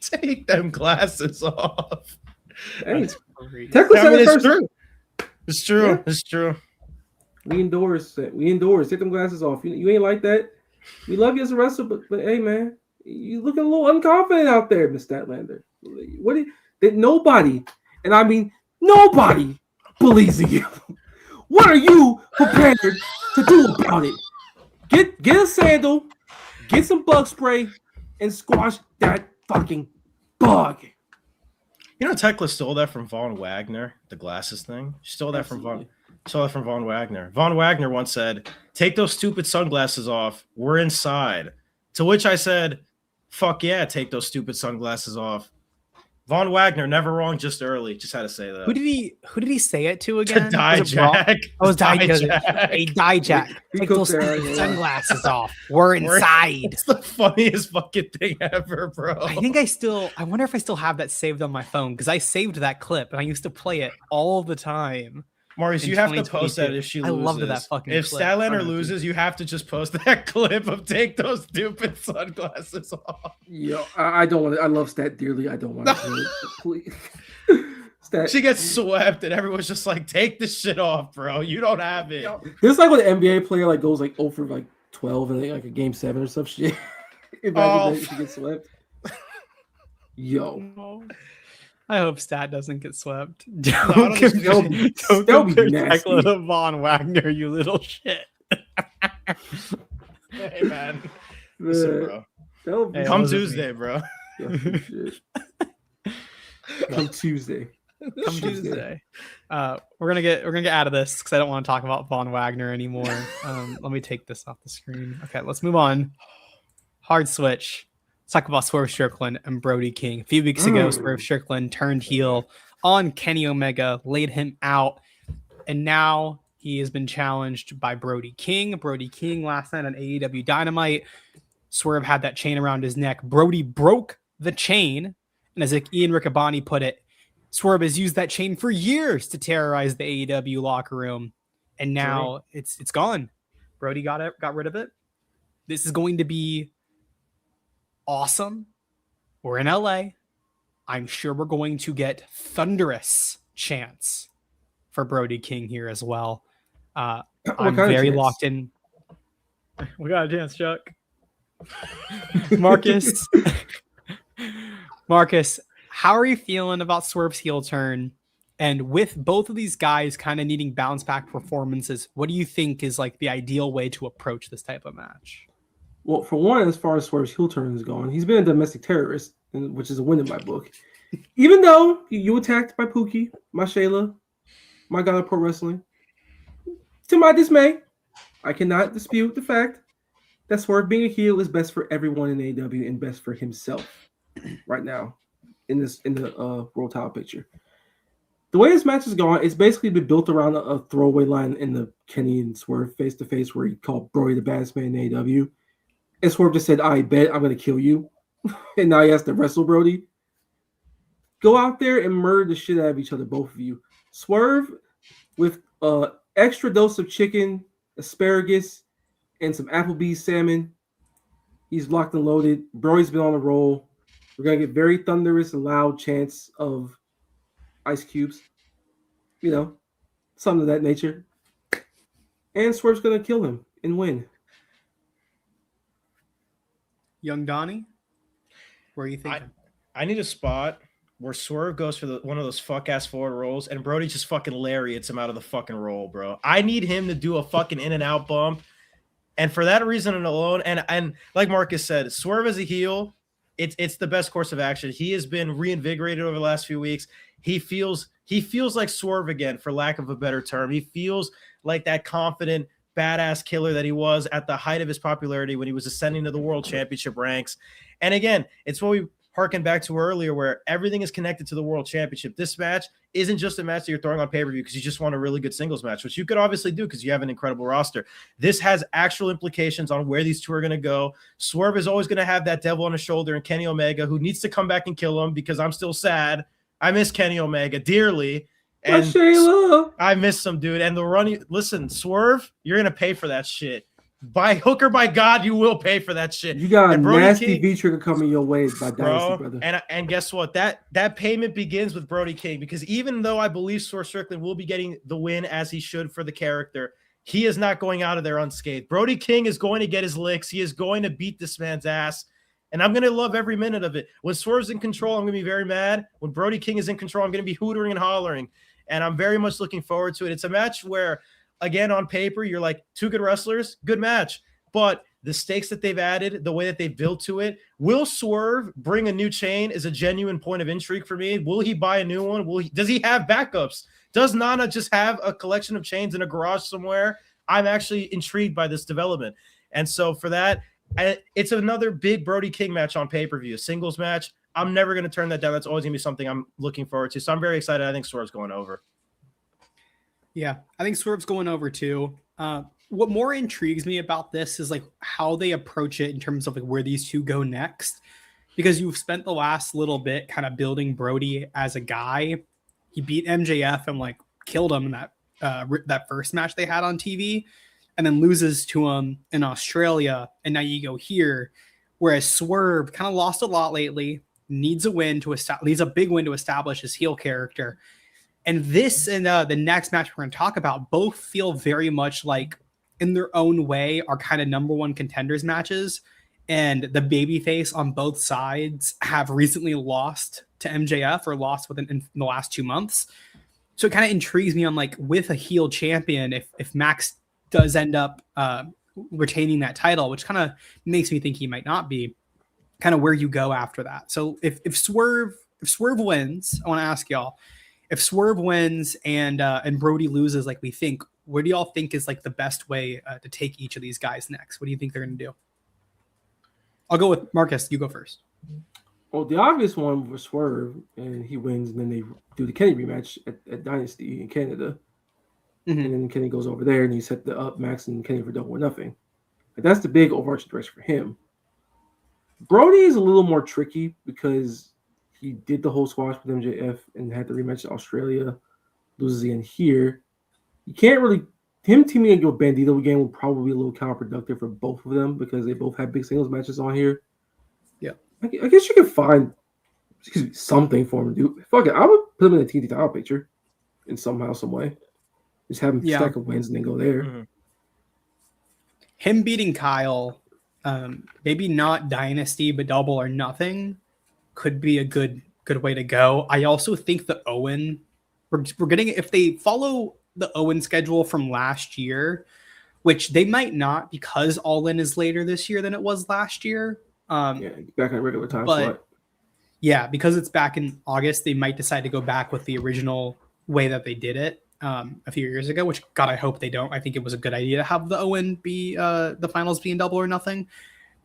Take them glasses off. Hey, Tekla said it first. It's true. Yeah. It's true. We endorse it. Take them glasses off. You ain't like that. We love you as a wrestler, but hey, man, you looking a little unconfident out there, Miss Statlander. Nobody, and I mean nobody, believes in you. What are you prepared to do about it? Get a sandal, get some bug spray, and squash that fucking bug. You know, Tekla stole that from Von Wagner, the glasses thing. She stole that from Von Wagner. Von Wagner once said, "Take those stupid sunglasses off. We're inside." To which I said, "Fuck yeah, take those stupid sunglasses off." Von Wagner, never wrong, just early. Just had to say that. Who did he say it to again? To Dijak. I was Dijak. Hey, Dijak. Take those sunglasses off. We're inside. It's the funniest fucking thing ever, bro. I wonder if I still have that saved on my phone because I saved that clip and I used to play it all the time. Marius, you have to post that if she loses. I loved that fucking If clip. Statlander loses, you have to just post that clip of take those stupid sunglasses off. Yo, I don't want to. I love Stat dearly. I don't want to do it. Please. Stat. She gets swept and everyone's just like, take this shit off, bro. You don't have it. This is like when an NBA player goes 0 for 12 in like a game 7 or some shit. Imagine that she gets swept. Yo. I hope Stat doesn't get swept. Don't compare Tekla to Von Wagner, you little shit. Hey, man. Listen, bro. Come Tuesday, bro. Come Tuesday. Come Tuesday. We're gonna get out of this because I don't want to talk about Von Wagner anymore. Let me take this off the screen. Okay, let's move on. Hard switch. Let's talk about Swerve Strickland and Brody King. A few weeks ago, Swerve Strickland turned heel on Kenny Omega, laid him out, and now he has been challenged by Brody King. Brody King last night on AEW Dynamite. Swerve had that chain around his neck. Brody broke the chain, and as Ian Riccaboni put it, Swerve has used that chain for years to terrorize the AEW locker room, and now it's gone. Brody got rid of it. This is going to be awesome. We're in LA. I'm sure we're going to get thunderous chants for Brody King here as well. I'm very locked in. We got a chance, Chuck. Marcus, how are you feeling about Swerve's heel turn? And with both of these guys kind of needing bounce back performances, what do you think is like the ideal way to approach this type of match? Well, for one, as far as Swerve's heel turn is going, he's been a domestic terrorist, which is a win in my book. Even though you attacked my Pookie, my Shayla, my God of Pro Wrestling, to my dismay, I cannot dispute the fact that Swerve being a heel is best for everyone in AEW and best for himself right now in the world title picture. The way this match is going, it's basically been built around a throwaway line in the Kenny and Swerve face-to-face where he called Brody the baddest man in AEW. And Swerve just said, I bet I'm going to kill you. And now he has to wrestle Brody. Go out there and murder the shit out of each other, both of you. Swerve with extra dose of chicken, asparagus, and some Applebee's salmon. He's locked and loaded. Brody's been on a roll. We're going to get very thunderous and loud chants of ice cubes. You know, something of that nature. And Swerve's going to kill him and win. Young Donnie, where are you thinking? I need a spot where Swerve goes for one of those fuck-ass forward rolls, and Brody just fucking lariats him out of the fucking roll, bro. I need him to do a fucking in-and-out bump. And for that reason alone, and like Marcus said, Swerve as a heel, it's the best course of action. He has been reinvigorated over the last few weeks. He feels like Swerve again, for lack of a better term. He feels like that confident, badass killer that he was at the height of his popularity when he was ascending to the world championship ranks. And again, it's what we harken back to earlier, where everything is connected to the world championship. This match isn't just a match that you're throwing on pay-per-view because you just want a really good singles match, which you could obviously do because you have an incredible roster. This has actual implications on where these two are going to go. Swerve is always going to have that devil on his shoulder, and Kenny Omega, who needs to come back and kill him because I'm still sad. I miss Kenny Omega dearly. And I miss him, dude. And the run, listen, Swerve, you're going to pay for that shit. By hook or by God, you will pay for that shit. You got a nasty V-trigger coming your way by Dynasty, brother. And guess what? That payment begins with Brody King, because even though I believe Swerve Strickland will be getting the win as he should for the character, he is not going out of there unscathed. Brody King is going to get his licks. He is going to beat this man's ass. And I'm going to love every minute of it. When Swerve's in control, I'm going to be very mad. When Brody King is in control, I'm going to be hootering and hollering. And I'm very much looking forward to it. It's a match where, again, on paper, you're like, two good wrestlers, good match. But the stakes that they've added, the way that they've built to it, will Swerve bring a new chain is a genuine point of intrigue for me. Will he buy a new one? Does he have backups? Does Nana just have a collection of chains in a garage somewhere? I'm actually intrigued by this development. And so for that, it's another big Brody King match on pay-per-view, a singles match. I'm never going to turn that down. That's always going to be something I'm looking forward to. So I'm very excited. I think Swerve's going over. Yeah, I think Swerve's going over too. What more intrigues me about this is like how they approach it in terms of like where these two go next, because you've spent the last little bit kind of building Brody as a guy. He beat MJF and like killed him in that first match they had on TV, and then loses to him in Australia. And now you go here, whereas Swerve kind of lost a lot lately, needs a big win to establish his heel character. And this and the next match we're going to talk about both feel very much like, in their own way, are kind of number one contenders matches. And the babyface on both sides have recently lost to MJF, or lost in the last 2 months. So it kind of intrigues me on like, with a heel champion, if Max does end up retaining that title, which kind of makes me think he might not be, kind of where you go after that. So if Swerve wins, I want to ask y'all, if Swerve wins and Brody loses, like we think, what do y'all think is like the best way to take each of these guys next? What do you think they're going to do? I'll go with Marcus. You go first. Well, the obvious one was Swerve, and he wins, and then they do the Kenny rematch at Dynasty in Canada. Mm-hmm. And then Kenny goes over there, and he set the up Max and Kenny for double or nothing. Like, that's the big overarching direction for him. Brody is a little more tricky because he did the whole squash with MJF and had the rematch in Australia, loses again here. You can't really him teaming against Bandito again will probably be a little counterproductive for both of them because they both have big singles matches on here. Yeah, I guess you can find something for him to do. Fuck it, I would put him in the TNT title picture in somehow, some way. Just have him stack of wins and then go there. Mm-hmm. Him beating Kyle, maybe not Dynasty, but double or nothing, could be a good way to go. I also think the Owen, we're getting, if they follow the Owen schedule from last year, which they might not because All In is later this year than it was last year. Back on regular time but, slot. Yeah, because it's back in August, they might decide to go back with the original way that they did it a few years ago, which, God, I hope they don't. I think it was a good idea to have the Owen be the finals being double or nothing.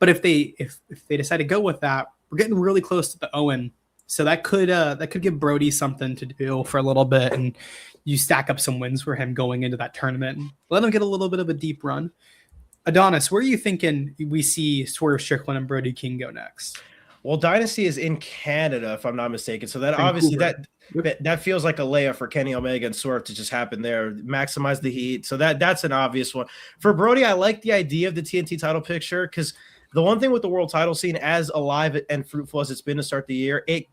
But if they decide to go with that, we're getting really close to the Owen. So that could give Brody something to do for a little bit, and you stack up some wins for him going into that tournament. Let him get a little bit of a deep run. Adonis, where are you thinking we see Swerve Strickland and Brody King go next? Well, Dynasty is in Canada, if I'm not mistaken. So that obviously that feels like a layup for Kenny Omega and Swerve to just happen there, maximize the heat. So that's an obvious one. For Brody, I like the idea of the TNT title picture because the one thing with the world title scene, as alive and fruitful as it's been to start the year, it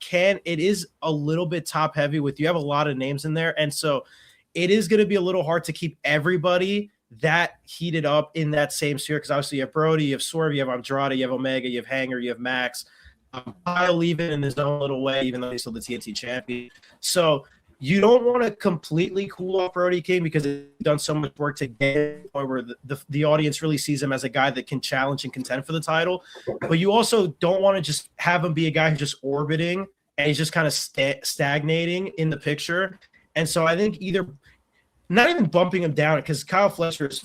is a little bit top heavy with you have a lot of names in there. And so it is going to be a little hard to keep everybody that heated up in that same sphere. Because obviously you have Brody, you have Swerve, you have Andrade, you have Omega, you have Hanger, you have Max. Kyle even in his own little way, even though he's still the TNT champion. So you don't want to completely cool off Brody King because he's done so much work to get where the audience really sees him as a guy that can challenge and contend for the title. But you also don't want to just have him be a guy who's just orbiting and he's just kind of stagnating in the picture. And so I think either not even bumping him down because Kyle Fletcher is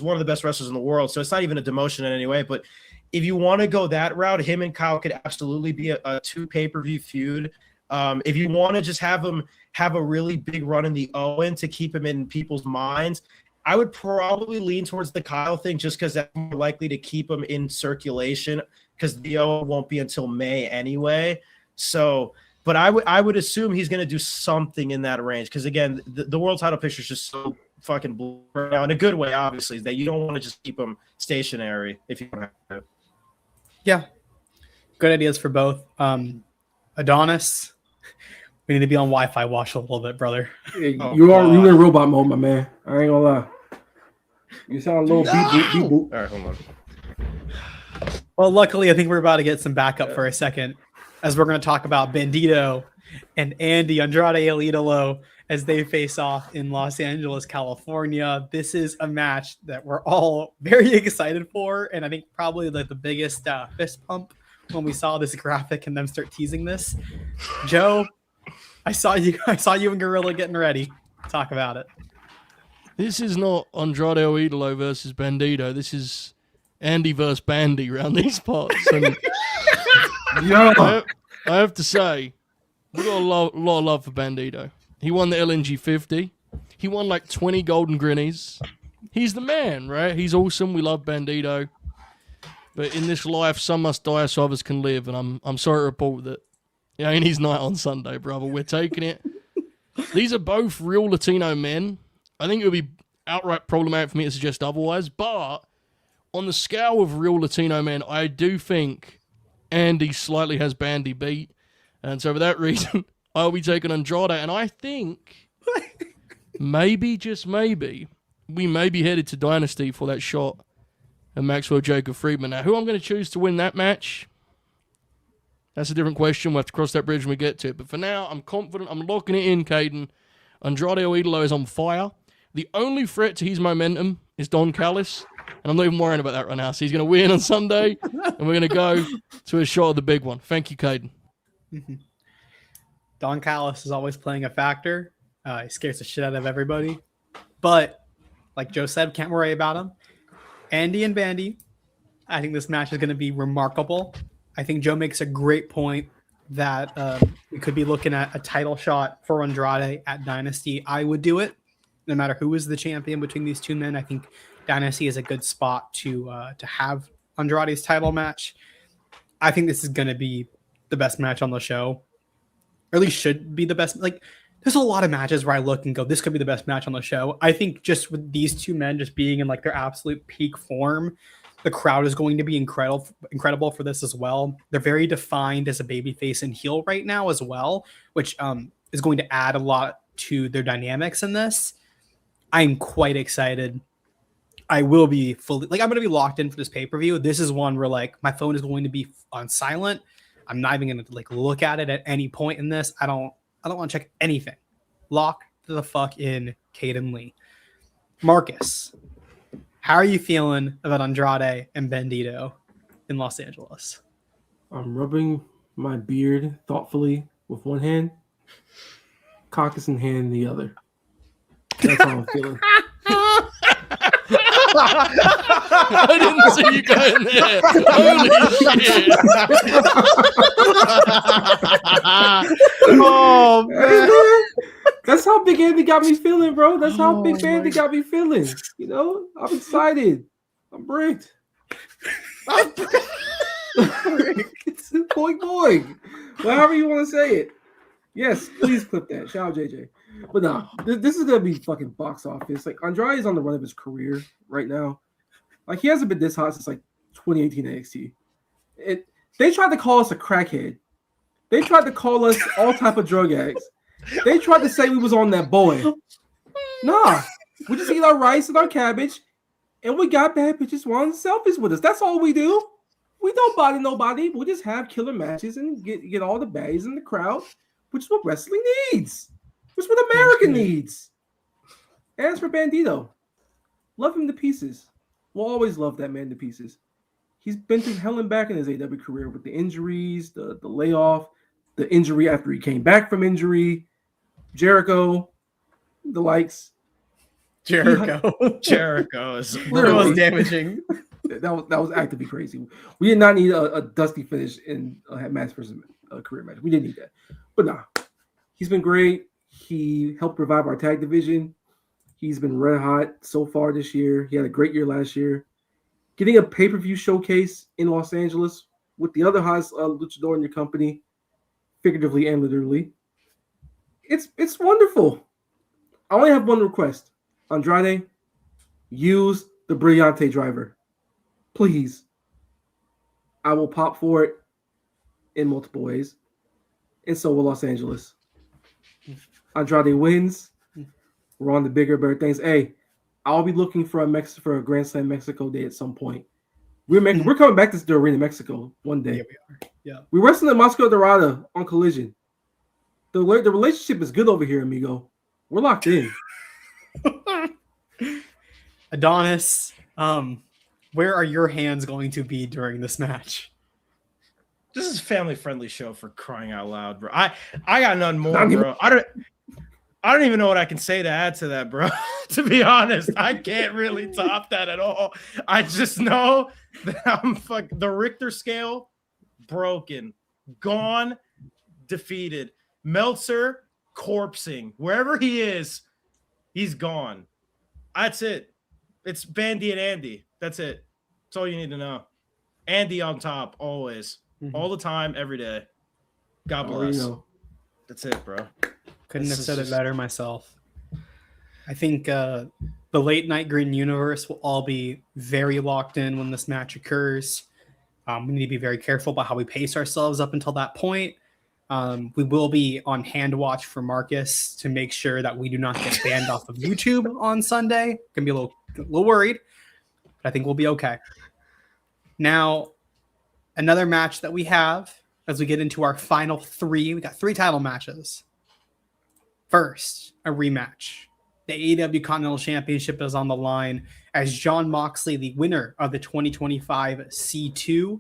one of the best wrestlers in the world. So it's not even a demotion in any way. But if you want to go that route, him and Kyle could absolutely be a 2 pay-per-view feud. If you want to just have him have a really big run in the Owen to keep him in people's minds, I would probably lean towards the Kyle thing just because that's more likely to keep him in circulation because the Owen won't be until May anyway. So, but I would assume he's going to do something in that range because, again, the world title picture is just so fucking blurred now in a good way, obviously, that you don't want to just keep him stationary if you don't have to. Yeah. Good ideas for both. Adonis, we need to be on Wi-Fi watch a little bit, brother. You in robot mode, my man. I ain't gonna lie. You sound a little beep boop. All right, hold on. Well, luckily, I think we're about to get some backup for a second, as we're going to talk about Bandito and Andy Andrade El Idolo as they face off in Los Angeles, California. This is a match that we're all very excited for, and I think probably like the biggest fist pump when we saw this graphic and them start teasing this. Joe, I saw you and Gorilla getting ready. Talk about it. This is not Andrade El Idolo versus Bandito. This is Andy versus Bandy around these parts. And I have to say, we got a lot of love for Bandito. He won the LNG 50. He won like 20 golden grinnies. He's the man, right? He's awesome. We love Bandito. But in this life, some must die so others can live. And I'm sorry to report that it ain't his night on Sunday, brother. We're taking it. These are both real Latino men. I think it would be outright problematic for me to suggest otherwise. But on the scale of real Latino men, I do think Andy slightly has Bandy beat. And so for that reason, I'll be taking Andrade. And I think maybe, just maybe, we may be headed to Dynasty for that shot at Maxwell Jacob Friedman. Now, who I'm going to choose to win that match, that's a different question. We'll have to cross that bridge when we get to it. But for now, I'm confident. I'm locking it in, Kaden. Andrade El Idolo is on fire. The only threat to his momentum is Don Callis. And I'm not even worrying about that right now. So he's going to win on Sunday. And we're going to go to a shot of the big one. Thank you, Kaden. Don Callis is always playing a factor. He scares the shit out of everybody. But like Joe said, can't worry about him. Andy and Bandy, I think this match is going to be remarkable. I think Joe makes a great point that we could be looking at a title shot for Andrade at Dynasty. I would do it, no matter who is the champion between these two men. I think Dynasty is a good spot to have Andrade's title match. I think this is going to be the best match on the show, or at least should be the best. Like, there's a lot of matches where I look and go, this could be the best match on the show. I think just with these two men just being in like their absolute peak form, the crowd is going to be incredible for this as well. They're very defined as a babyface and heel right now as well, which is going to add a lot to their dynamics in this. I'm quite excited. I will be fully, like, I'm going to be locked in for this pay-per-view. This is one where like my phone is going to be on silent. I'm not even going to like look at it at any point in this. I don't want to check anything. Lock the fuck in Kaden Lee. Marcus, how are you feeling about Andrade and Bandito in Los Angeles? I'm rubbing my beard thoughtfully with one hand, caucus in hand in the other. That's how I'm feeling. I didn't see you going there. Holy shit. Oh, man. That's how Big Andy got me feeling, bro. That's how Big Andy got me feeling. You know, I'm excited. I'm bricked. It's boing boing. However you want to say it. Yes, please clip that. Shout out JJ. But no, this is gonna be fucking box office. Like, Andrade is on the run of his career right now. Like, he hasn't been this hot since like 2018 NXT. They tried to call us a crackhead. They tried to call us all type of drug addicts. They tried to say we was on that boy. Nah, we just eat our rice and our cabbage, and we got bad bitches wanting selfies with us. That's all we do. We don't bother nobody. We just have killer matches and get all the baddies in the crowd, which is what wrestling needs. Which is what America needs. As for Bandito, love him to pieces. We'll always love that man to pieces. He's been through hell and back in his AEW career with the injuries, the layoff, the injury after he came back from injury, Jericho, the likes. Jericho is the most damaging. That was actively crazy. We did not need a dusty finish in a match versus a career match. We didn't need that. But nah, he's been great. He helped revive our tag division. He's been red hot so far this year. He had a great year last year. Getting a pay-per-view showcase in Los Angeles with the other hottest luchador in your company, figuratively and literally. It's wonderful. I only have one request. Andrade, use the Brillante driver. Please. I will pop for it in multiple ways. And so will Los Angeles. Andrade wins. We're on the bigger, better things. Hey, I'll be looking for a Grand Slam Mexico day at some point. We're coming back to the Arena Mexico one day. Yeah, we are. Yeah. We're wrestling at Moscow Dorada on Collision. The relationship is good over here, amigo. We're locked in. Adonis, where are your hands going to be during this match? This is a family-friendly show, for crying out loud, bro. I got nothing more, bro. I don't even know what I can say to add to that, bro. To be honest, I can't really top that at all. I just know that the Richter scale broken, gone, defeated. Meltzer corpsing. Wherever he is, he's gone. That's it. It's Bandy and Andy. That's it. That's all you need to know. Andy on top, always. All the time, every day. God bless. That's it, bro. Couldn't have said it better myself. I think the late night Grin universe will all be very locked in when this match occurs. We need to be very careful about how we pace ourselves up until that point. We will be on hand watch for Marcus to make sure that we do not get banned off of YouTube on Sunday. Gonna be a little worried, but I think we'll be okay. Now, another match that we have as we get into our final three. We got 3 title matches. First, a rematch. The AEW Continental Championship is on the line as Jon Moxley, the winner of the 2025 C2,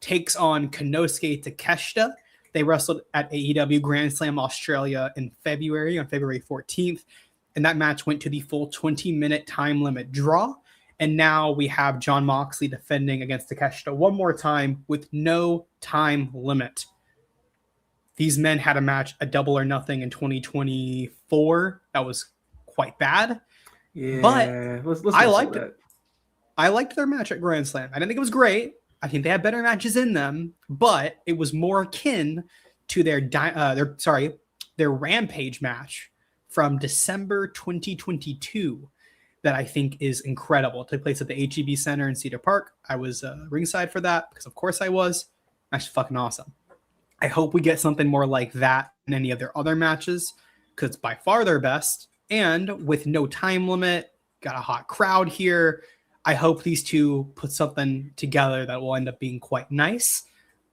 takes on Konosuke Takeshita, They wrestled at AEW Grand Slam Australia in February, on February 14th. And that match went to the full 20-minute time limit draw. And now we have Jon Moxley defending against Takeshita one more time with no time limit. These men had a match, a Double or Nothing in 2024. That was quite bad. Yeah, but let's I liked it. I liked their match at Grand Slam. I didn't think it was great. I think they had better matches in them, but it was more akin to their Rampage match from December 2022 that I think is incredible. It took place at the HEB Center in Cedar Park. I was ringside for that because, of course, I was. That's fucking awesome. I hope we get something more like that in any of their other matches because it's by far their best. And with no time limit, got a hot crowd here. I hope these two put something together that will end up being quite nice.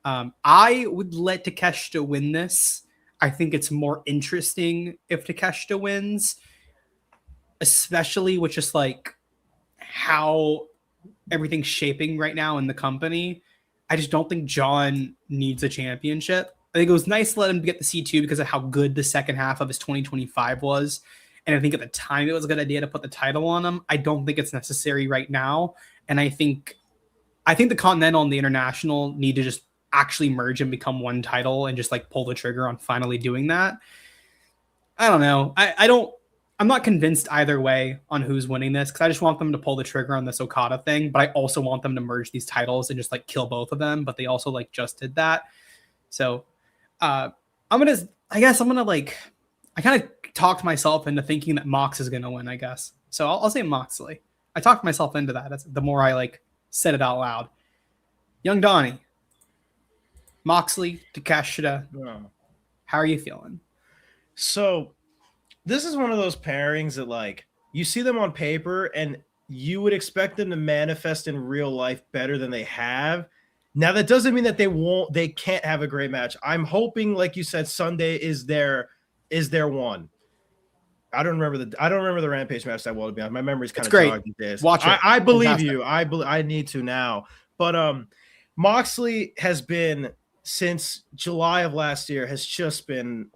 I would let Takeshita win this. I think it's more interesting if Takeshita wins, especially with just like how everything's shaping right now in the company. I just don't think Jon needs a championship. I think it was nice to let him get the C2 because of how good the second half of his 2025 was. And I think at the time it was a good idea to put the title on him. I don't think it's necessary right now. And I think the Continental and the International need to just actually merge and become one title and just like pull the trigger on finally doing that. I don't know. I'm not convinced either way on who's winning this because I just want them to pull the trigger on this Okada thing, but I also want them to merge these titles and just like kill both of them. But they also like just did that. So I kind of talked myself into thinking that Mox is going to win, I guess. So I'll say Moxley. I talked myself into that. That's the more I like said it out loud. Young Donny, Moxley, Takeshita. How are you feeling? So this is one of those pairings that like you see them on paper and you would expect them to manifest in real life better than they have. Now that doesn't mean that they can't have a great match. I'm hoping, like you said, Sunday is their one. I don't remember the Rampage match that well, to be honest. My memory's kind of jogged these days. Watch it. I believe you. I need to now. But Moxley has been, since July of last year, has just been,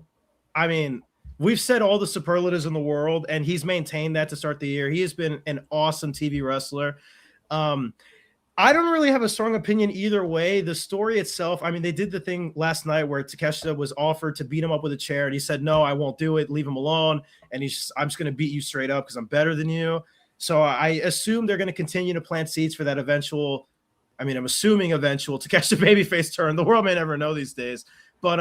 I mean, we've said all the superlatives in the world, and he's maintained that to start the year. He has been an awesome TV wrestler. I don't really have a strong opinion either way. The story itself, I mean, they did the thing last night where Takeshita was offered to beat him up with a chair, and he said, no, I won't do it. Leave him alone. And I'm just going to beat you straight up because I'm better than you. So I assume they're going to continue to plant seeds for that eventual, I'm assuming eventual Takeshita babyface turn. The world may never know these days. But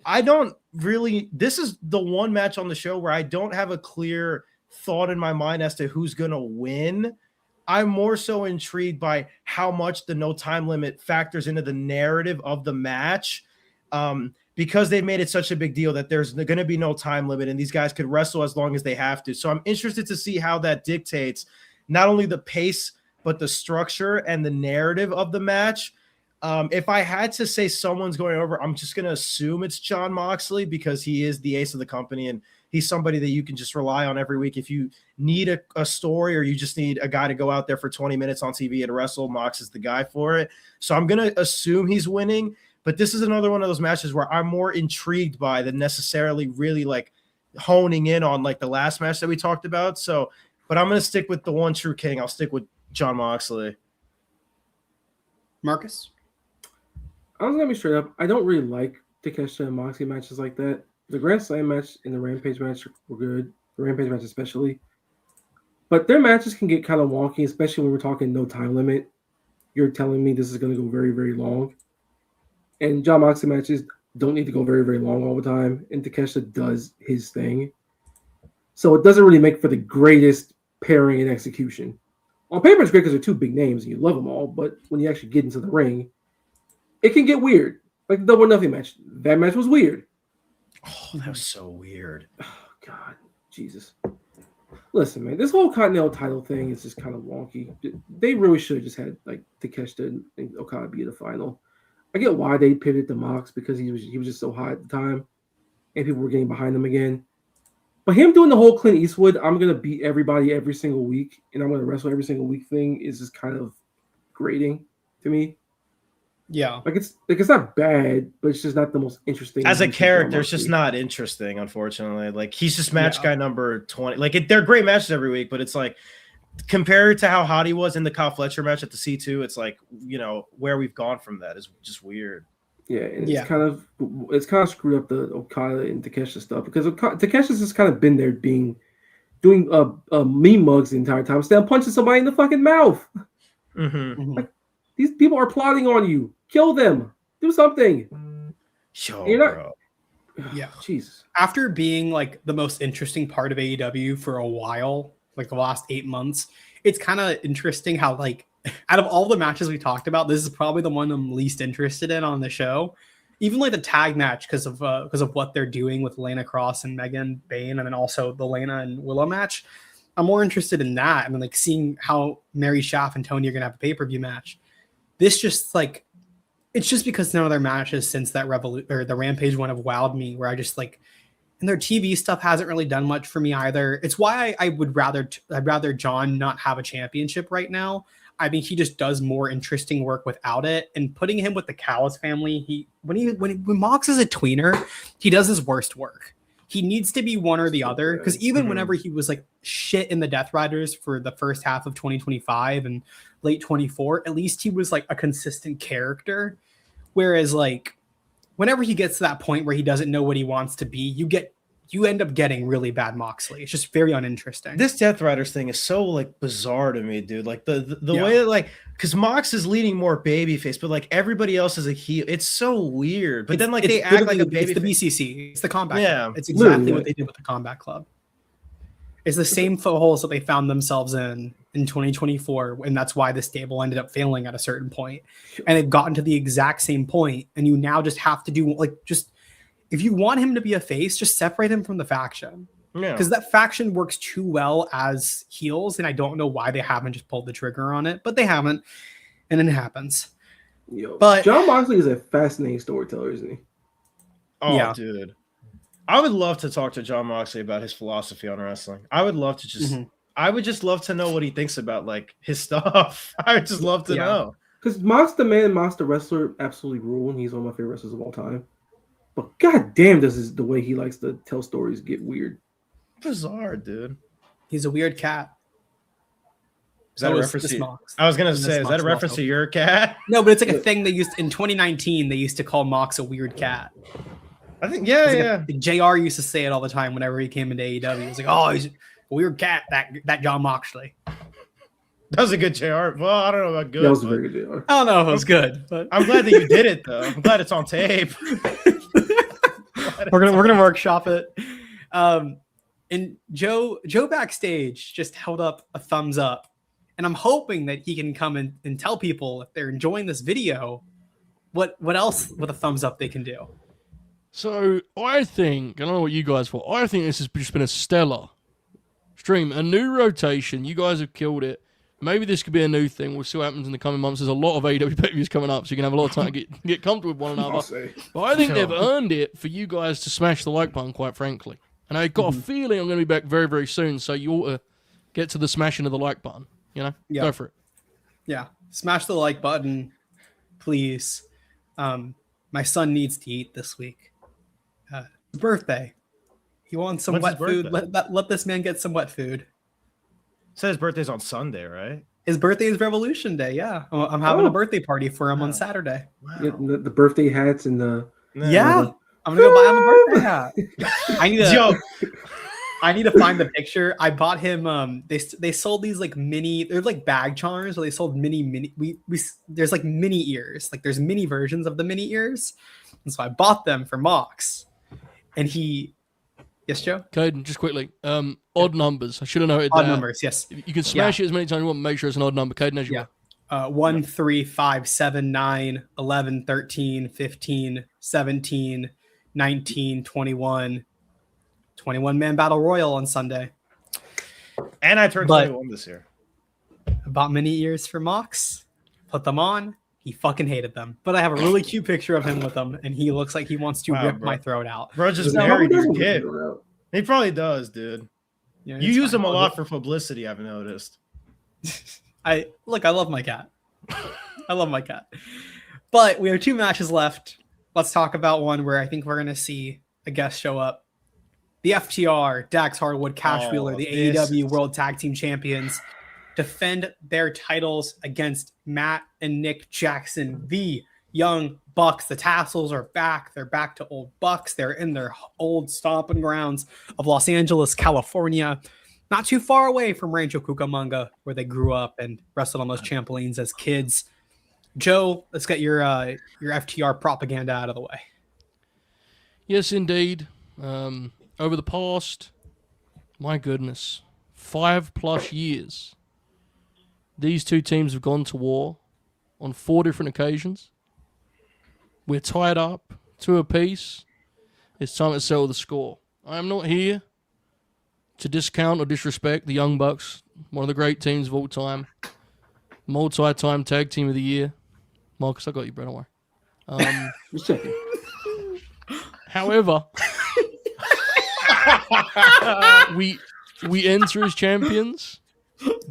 I don't really, this is the one match on the show where I don't have a clear thought in my mind as to who's going to win. I'm more so intrigued by how much the no time limit factors into the narrative of the match, because they've made it such a big deal that there's going to be no time limit and these guys could wrestle as long as they have to. So I'm interested to see how that dictates not only the pace, but the structure and the narrative of the match. If I had to say someone's going over, I'm just going to assume it's Jon Moxley because he is the ace of the company and he's somebody that you can just rely on every week. If you need a story or you just need a guy to go out there for 20 minutes on TV and wrestle, Mox is the guy for it. So I'm going to assume he's winning, but this is another one of those matches where I'm more intrigued by than necessarily really like honing in on like the last match that we talked about. So, but I'm going to stick with the one true king. I'll stick with Jon Moxley. Marcus? I was going to be straight up. I don't really like Takeshita and Moxley matches like that. The Grand Slam match and the Rampage match were good. The Rampage match especially. But their matches can get kind of wonky, especially when we're talking no time limit. You're telling me this is going to go very, very long. And Jon Moxley matches don't need to go very, very long all the time. And Takeshita does his thing. So it doesn't really make for the greatest pairing and execution. On paper, it's great because they're two big names and you love them all. But when you actually get into the ring, it can get weird. Like the Double or Nothing match. That match was weird. Oh, that was so weird. Oh, God. Jesus. Listen, man, this whole Continental title thing is just kind of wonky. They really should have just had like Takeshita and Okada be the final. I get why they pivoted to Mox because he was just so hot at the time and people were getting behind him again. But him doing the whole Clint Eastwood, I'm going to beat everybody every single week and I'm going to wrestle every single week thing is just kind of grating to me. Yeah. Like it's not bad, but it's just not the most interesting. As a use of character, John it's just Moxley. not interesting, unfortunately. Like he's just match Yeah. guy number 20. Like they're great matches every week, but it's like compared to how hot he was in the Kyle Fletcher match at the C2, it's like, you know, where we've gone from that is just weird. Yeah, and Yeah. it's kind of screwed up the Okada and Takeshita stuff because Takeshi's just kind of been there doing meme mugs the entire time, instead of punching somebody in the fucking mouth. Mm-hmm. Mhm. These people are plotting on you. Kill them. Do something. Yo, You're not- bro. Yeah. Jesus. After being like the most interesting part of AEW for a while, like the last 8 months, it's kind of interesting how like out of all the matches we talked about, this is probably the one I'm least interested in on the show. Even like the tag match because of what they're doing with Lana Cross and Megan Bayne, and then also the Lana and Willow match. I'm more interested in that, and then like seeing how Mary Schaff and Tony are gonna have a pay-per-view match. This just like it's just because none of their matches since that the Rampage one have wowed me, where I just like, and their TV stuff hasn't really done much for me either. It's why I'd rather John not have a championship right now. I think he just does more interesting work without it, and putting him with the Callis family. When Mox is a tweener, he does his worst work. He needs to be one or the other, because even whenever he was like shit in the Death Riders for the first half of 2025 and late 24, at least he was like a consistent character. Whereas like whenever he gets to that point where he doesn't know what he wants to be, you end up getting really bad Moxley. It's just very uninteresting. This Death Riders thing is so like bizarre to me, dude. Like the Yeah. way that like, because Mox is leaning more babyface, but like everybody else is a heel. It's so weird. But then like they act like a baby. It's the BCC. It's the Combat Yeah. Club. It's exactly Literally. what they did with the Combat Club. It's the same footholes that they found themselves in 2024, and that's why the stable ended up failing at a certain point. And they've gotten to the exact same point, and you now just have to do like just if you want him to be a face, just separate him from the faction. Yeah. Because that faction works too well as heels, and I don't know why they haven't just pulled the trigger on it, but they haven't, and it happens. Yo, But- John Moxley is a fascinating storyteller, isn't he? Oh, Yeah. dude. I would love to talk to John Moxley about his philosophy on wrestling. I would love to just I would just love to know what he thinks about like his stuff. I would just love to Yeah. know. Because Mox the Man and Mox the Wrestler absolutely rule, and he's one of my favorite wrestlers of all time. But goddamn, the way he likes to tell stories get weird. Bizarre, dude. He's a weird cat. Is that So a is reference this to Mox. I was gonna And this say, is that Mox a reference also. to your cat? No, but it's like a thing they used in 2019. They used to call Mox a weird cat. I think yeah. JR used to say it all the time whenever he came into AEW. He was like, "Oh, he's a weird cat." That John Moxley. That was a good JR. Well, I don't know about good. That was a but very good JR. I don't know if it was good, but I'm glad that you did it though. I'm glad it's on tape. we're gonna workshop it. And Joe backstage just held up a thumbs up, and I'm hoping that he can come in and tell people if they're enjoying this video, what else with a thumbs up they can do. So I think, I don't know what you guys thought, I think this has just been a stellar stream, a new rotation. You guys have killed it. Maybe this could be a new thing. We'll see what happens in the coming months. There's a lot of AEW pay-per-views coming up, so you can have a lot of time to get comfortable with one I'll another. say. But I think Sure. they've earned it for you guys to smash the like button, quite frankly. And I got a feeling I'm going to be back very, very soon, so you ought to get to the smashing of the like button. You know? Yeah. Go for it. Yeah, smash the like button, please. My son needs to eat this week. Birthday. He wants some When's wet his food. birthday? Let this man get some wet food. Said his birthday's on Sunday, right? His birthday is Revolution Day. Yeah, I'm having Oh. a birthday party for him on Wow. Saturday. Wow. Yeah, the birthday hats and the Yeah, I'm gonna go buy him a birthday hat. I need to find the picture. I bought him. They sold these like mini. They're like bag charms, so they sold mini. There's like mini ears. Like there's mini versions of the mini ears, and so I bought them for Mox. And he, yes, Joe. Kaden, just quickly. Odd numbers. I should have noted Odd that. numbers, yes. You can smash it as many times as you want. Make sure it's an odd number. Kaden, as you Yeah. want. 1, 3, 5, 7, 9, 11, 13, 15, 17, 19, 21. 21-man battle royal on Sunday. And I turned But- 21 this year. I bought mini ears for Mox, put them on. He fucking hated them. But I have a really cute picture of him with them, and he looks like he wants to Wow, rip bro. my throat out. Bro just No, married he your doesn't kid. figure it out. He probably does, dude. Yeah, You it's use fine. them a lot for publicity, I've noticed. I love my cat. I love my cat. But we have 2 matches left. Let's talk about one where I think we're going to see a guest show up. The FTR, Dax Harwood, Cash Wheeler, the AEW World Tag Team Champions, defend their titles against Matt and Nick Jackson, the Young Bucks. The tassels are back. They're back to old Bucks. They're in their old stomping grounds of Los Angeles, California, not too far away from Rancho Cucamonga, where they grew up and wrestled on those trampolines as kids. Joe, let's get your FTR propaganda out of the way. Yes, indeed. Over the past, my goodness, 5+ years, these 2 teams have gone to war on 4 different occasions. We're tied up 2 apiece. It's time to settle the score. I am not here to discount or disrespect the Young Bucks, one of the great teams of all time, multi-time tag team of the year. Marcus, I got you, bro. Don't worry. Just checking. However, we enter as champions,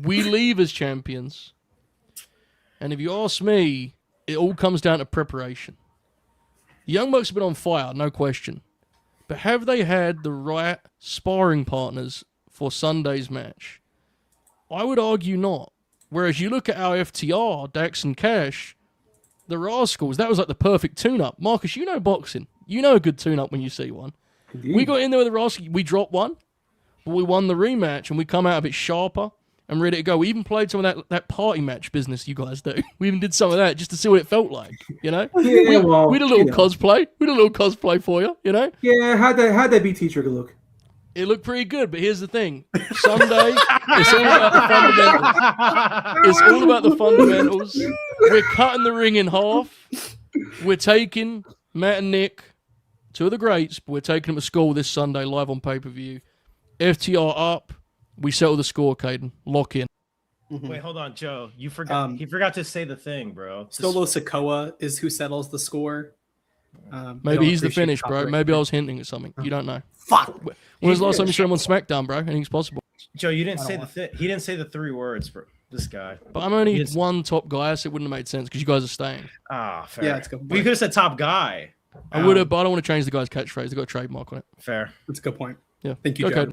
we leave as champions, and if you ask me, it all comes down to preparation. The Young Bucks have been on fire, no question, but have they had the right sparring partners for Sunday's match? I would argue not. Whereas you look at our FTR, Dax and Cash, the Rascals, that was like the perfect tune-up. Marcus, you know boxing. You know a good tune-up when you see one. Indeed. We got in there with the Rascals. We dropped one, but we won the rematch, and we come out a bit sharper and ready to go. We even played some of that party match business you guys do. We even did some of that just to see what it felt like, you know? Yeah, we did a little cosplay. We did a little cosplay for you, you know? Yeah, how'd that BT trigger look? It looked pretty good, but here's the thing. Sunday, it's all about the fundamentals. It's all about the fundamentals. We're cutting the ring in half. We're taking Matt and Nick, 2 of the greats, but we're taking them to school this Sunday live on pay-per-view. FTR up. We settle the score, Kaden. Lock in. Wait, hold on, Joe. You forgot. He forgot to say the thing, bro. Solo Sikoa is who settles the score. Maybe he's the finish, bro. Maybe I was hinting at something. You don't know. Fuck. When was the last time you saw him on SmackDown, bro? Anything's possible. Joe, you didn't say he didn't say the 3 words, bro. This guy. But I'm only one top guy, so it wouldn't have made sense because you guys are staying. Ah, fair. Yeah, it's good. We could have said top guy. I would have, but I don't want to change the guy's catchphrase. They've got a trademark on it. Fair. That's a good point. Yeah. Thank you, Okay.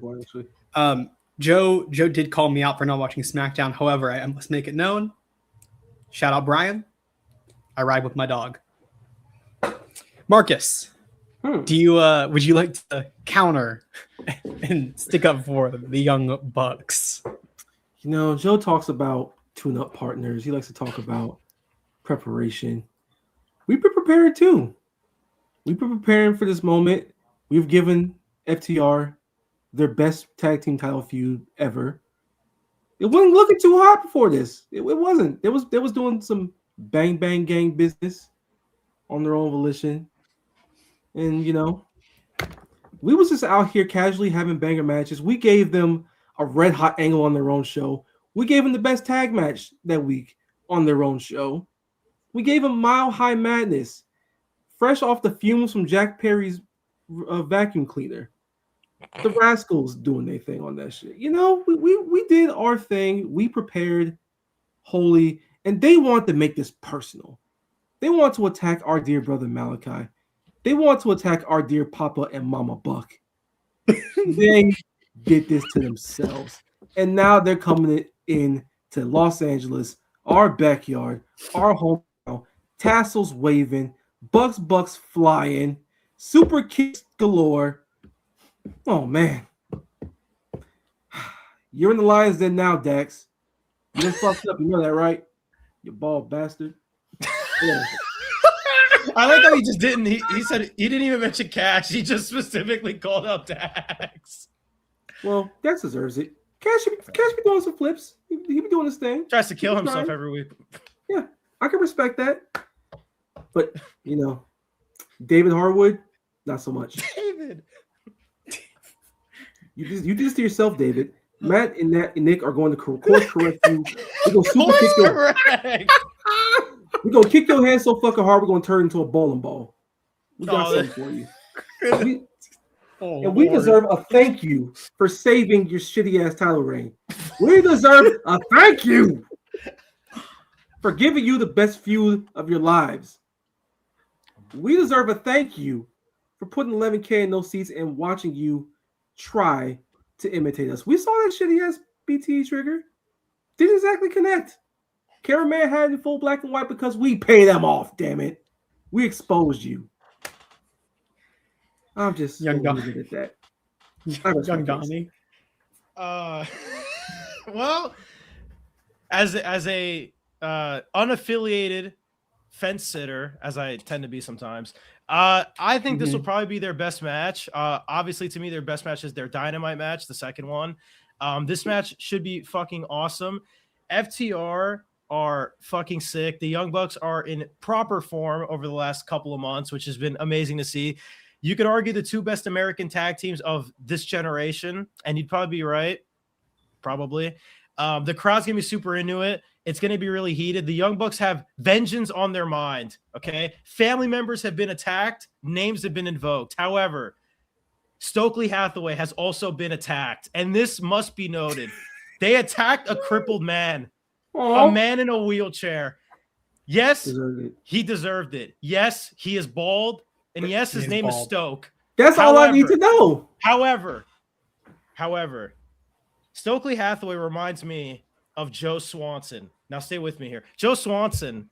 Joe. Joe did call me out for not watching SmackDown. However, I must make it known. Shout out Brian. I ride with my dog. Marcus, do you would you like to counter and stick up for the Young Bucks? You know, Joe talks about tune-up partners. He likes to talk about preparation. We've been preparing too. We've been preparing for this moment. We've given FTR their best tag team title feud ever. It wasn't looking too hot before this. It wasn't. They was doing some bang bang gang business on their own volition. And you know, we was just out here casually having banger matches. We gave them a red hot angle on their own show. We gave them the best tag match that week on their own show. We gave them Mile High Madness, fresh off the fumes from Jack Perry's vacuum cleaner. The Rascals doing their thing on that shit. You know, we did our thing. We prepared wholly, and they want to make this personal. They want to attack our dear brother Malachi. They want to attack our dear Papa and Mama Buck. They did this to themselves. And now they're coming in to Los Angeles, our backyard, our hometown, tassels waving, Bucks flying, super kicks galore. Oh, man. You're in the Lions Den now, Dax. You done fucked up. You know that, right? You bald bastard. Yeah. I like how he just didn't. He said he didn't even mention Cash. He just specifically called out Dax. Well, Dax deserves it. Cash be doing some flips. He be doing his thing. Tries to kill himself every week. Yeah, I can respect that. But, you know, David Harwood, not so much. David. You did this to yourself, David. Matt and Nick are going to course correct you. We're going to super kick your We're going to kick your hand so fucking hard, we're going to turn into a bowling ball. We got something for you. And we deserve a thank you for saving your shitty ass title reign. We deserve a thank you for giving you the best feud of your lives we deserve a thank you for putting 11K in those seats and watching you try to imitate us. We saw that shitty ass BTE trigger. Didn't exactly connect. Cameraman had it full black and white because we pay them off, damn it. We exposed you. I'm just Young leave it at that. Young Donny. Well, as a unaffiliated fence sitter, as I tend to be sometimes, I think this will probably be their best match. Obviously, to me, their best match is their Dynamite match, the second one. This match should be fucking awesome. FTR are fucking sick. The Young Bucks are in proper form over the last couple of months, which has been amazing to see. You could argue the two best American tag teams of this generation, and you'd probably be right. Probably. The crowd's going to be super into it. It's going to be really heated. The Young Bucks have vengeance on their mind, okay? Family members have been attacked. Names have been invoked. However, Stokely Hathaway has also been attacked, and this must be noted. They attacked a crippled man, a man in a wheelchair. Yes, he deserved it. Yes, he is bald, and yes, his name is Stoke. That's all I need to know. However, Stokely Hathaway reminds me of Joe Swanson. Now stay with me here. Joe Swanson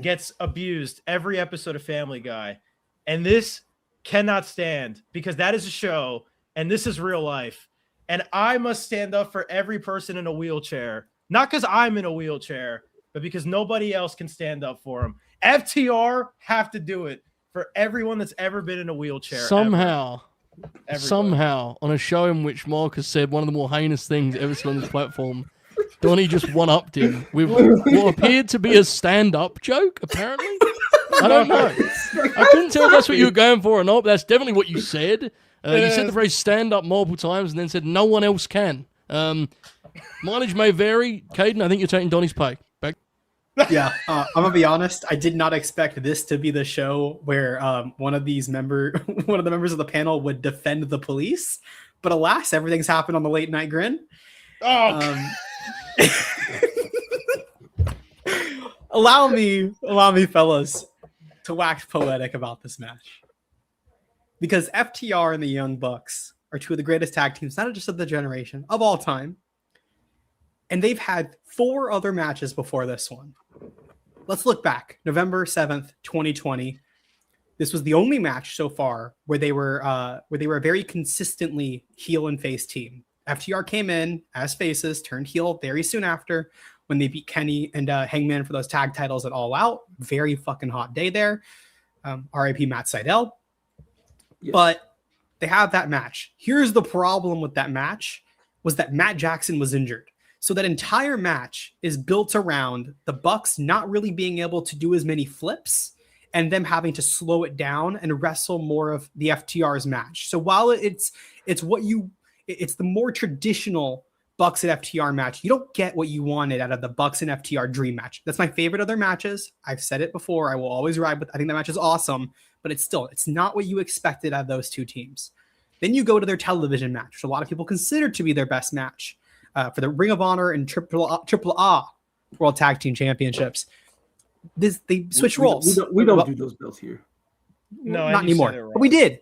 gets abused every episode of Family Guy, and this cannot stand because that is a show and this is real life. And I must stand up for every person in a wheelchair, not because I'm in a wheelchair, but because nobody else can stand up for him. FTR have to do it for everyone that's ever been in a wheelchair. Somehow, on a show in which Marcus said one of the more heinous things ever said on this platform, Donny just one-upped him with what appeared to be a stand-up joke, apparently. I don't know. I couldn't tell if that's what you were going for or not, but that's definitely what you said. You said the phrase stand-up multiple times and then said no one else can. Mileage may vary. Kaden, I think you're taking Donny's pay. Back. Yeah, I'm going to be honest. I did not expect this to be the show where one of the members of the panel would defend the police. But alas, everything's happened on the late night Grin. Allow me, fellas, to wax poetic about this match. Because FTR and the Young Bucks are two of the greatest tag teams, not just of the generation, of all time. And they've had 4 other matches before this one. Let's look back. November 7th, 2020. This was the only match so far where they were a very consistently heel and face team. FTR came in as faces, turned heel very soon after when they beat Kenny and Hangman for those tag titles at All Out. Very fucking hot day there. RIP Matt Sydal. Yes. But they have that match. Here's the problem with that match was that Matt Jackson was injured. So that entire match is built around the Bucks not really being able to do as many flips and them having to slow it down and wrestle more of the FTR's match. So while it's the more traditional Bucks and FTR match, you don't get what you wanted out of the Bucks and FTR dream match. That's my favorite of their matches. I've said it before. I will always ride with. I think that match is awesome, but it's not what you expected out of those two teams. Then you go to their television match, which a lot of people consider to be their best match for the Ring of Honor and Triple A World Tag Team Championships. They switch roles. We don't do those belts here. No, not anymore. But we did.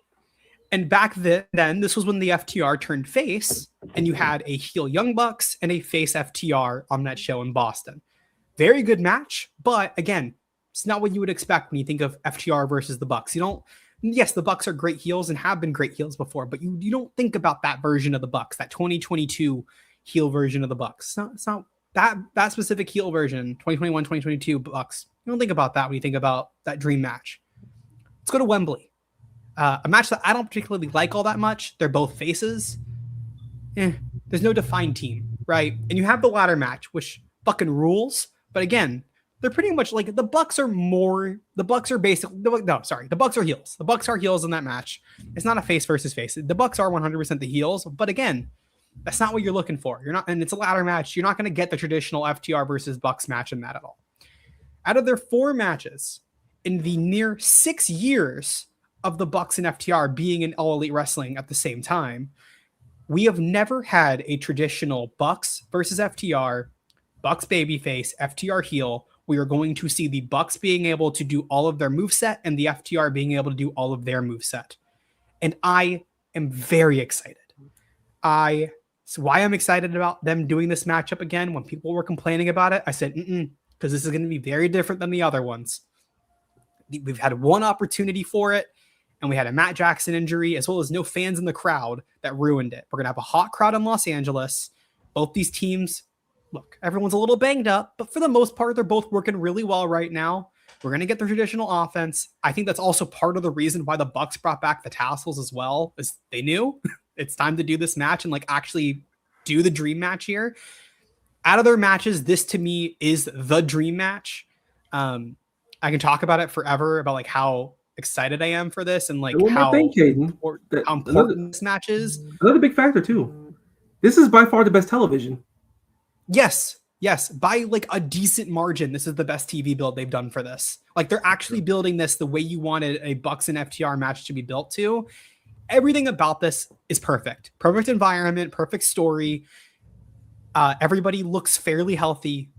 And back then, this was when the FTR turned face, and you had a heel Young Bucks and a face FTR on that show in Boston. Very good match, but again, it's not what you would expect when you think of FTR versus the Bucks. Yes, the Bucks are great heels and have been great heels before, but you don't think about that version of the Bucks, that 2022 heel version of the Bucks. It's not that specific heel version, 2021, 2022 Bucks. You don't think about that when you think about that dream match. Let's go to Wembley. A match that I don't particularly like all that much. They're both faces. There's no defined team, right? And you have the ladder match, which fucking rules. But again, they're pretty much like the Bucks are heels. The Bucks are heels in that match. It's not a face versus face. The Bucks are 100% the heels. But again, that's not what you're looking for. And it's a ladder match. You're not going to get the traditional FTR versus Bucks match in that at all. Out of their 4 matches in the near 6 years of the Bucks and FTR being in All Elite Wrestling at the same time, we have never had a traditional Bucks versus FTR, Bucks babyface, FTR heel, we are going to see the Bucks being able to do all of their moveset and the FTR being able to do all of their moveset. And I am very excited. So why I'm excited about them doing this matchup again, when people were complaining about it, I said, because this is going to be very different than the other ones. We've had one opportunity for it, and we had a Matt Jackson injury, as well as no fans in the crowd that ruined it. We're going to have a hot crowd in Los Angeles. Both these teams, look, everyone's a little banged up, but for the most part, they're both working really well right now. We're going to get the traditional offense. I think that's also part of the reason why the Bucks brought back the tassels as well, is they knew it's time to do this match and like actually do the dream match here. Out of their matches, this to me is the dream match. I can talk about it forever about like how excited I am for this and like how important this match is. Another big factor too. This is by far the best television. Yes, by like a decent margin, this is the best TV build they've done for this. Like they're actually building this the way you wanted a Bucks and FTR match to be built to. Everything about this is perfect. Perfect environment, perfect story. Everybody looks fairly healthy.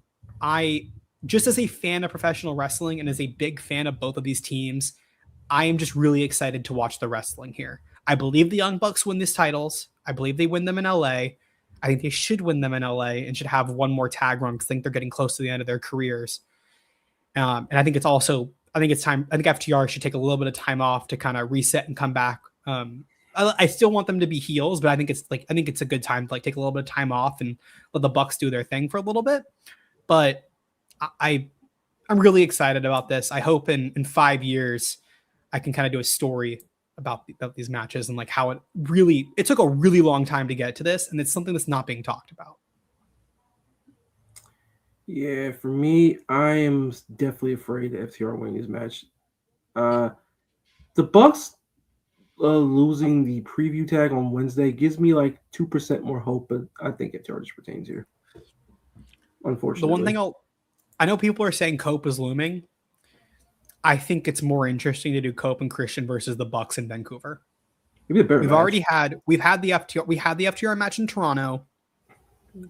Just as a fan of professional wrestling and as a big fan of both of these teams, I am just really excited to watch the wrestling here. I believe the Young Bucks win these titles. I believe they win them in LA. I think they should win them in LA and should have one more tag run because I think they're getting close to the end of their careers. And I think it's time. I think FTR should take a little bit of time off to kind of reset and come back. I still want them to be heels, but I think it's a good time to like take a little bit of time off and let the Bucks do their thing for a little bit. But I'm really excited about this. I hope in 5 years I can kind of do a story about these matches and like how it took a really long time to get to this, and it's something that's not being talked about. Yeah, for me, I am definitely afraid that FTR winning this match. The Bucks losing the preview tag on Wednesday gives me like 2% more hope, but I think FTR just retains here. Unfortunately, the one thing I know people are saying Cope is looming. I think it's more interesting to do Cope and Christian versus the Bucks in Vancouver. We've had the FTR match in Toronto.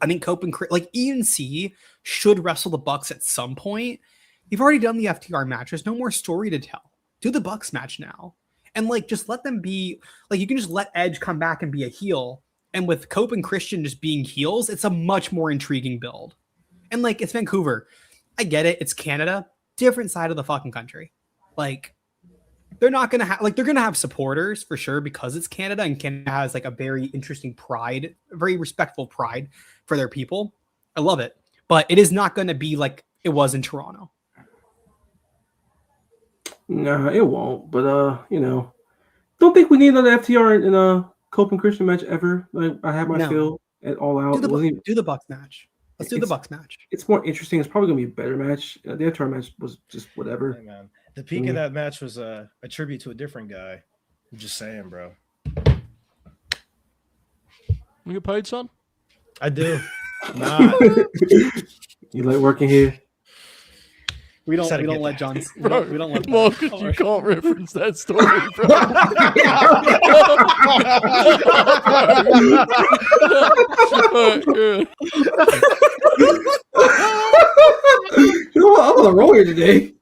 I think Cope and like ENC should wrestle the Bucks at some point. You've already done the FTR match. There's no more story to tell. Do the Bucks match now. And like just let them be like, you can just let Edge come back and be a heel. And with Cope and Christian just being heels, it's a much more intriguing build. And like it's Vancouver. I get it. It's Canada. Different side of the fucking country. Like they're not gonna have they're gonna have supporters for sure because it's Canada, and Canada has like a very interesting pride, very respectful pride for their people. I love it, but it is not going to be like it was in Toronto. No, it won't. But don't think we need another FTR in a Cope and Christian match ever. Like I have my feel at All Out. Do the Bucks match. Let's do the Bucks match. It's more interesting. It's probably gonna be a better match. The FTR match was just whatever. Hey, man. The peak of that match was a tribute to a different guy. I'm just saying, bro. You get paid, son? I do. Nah. You like working here? We don't let John. Bro, we don't let Marcus, you can't reference that story, bro. I'm on a roll here today.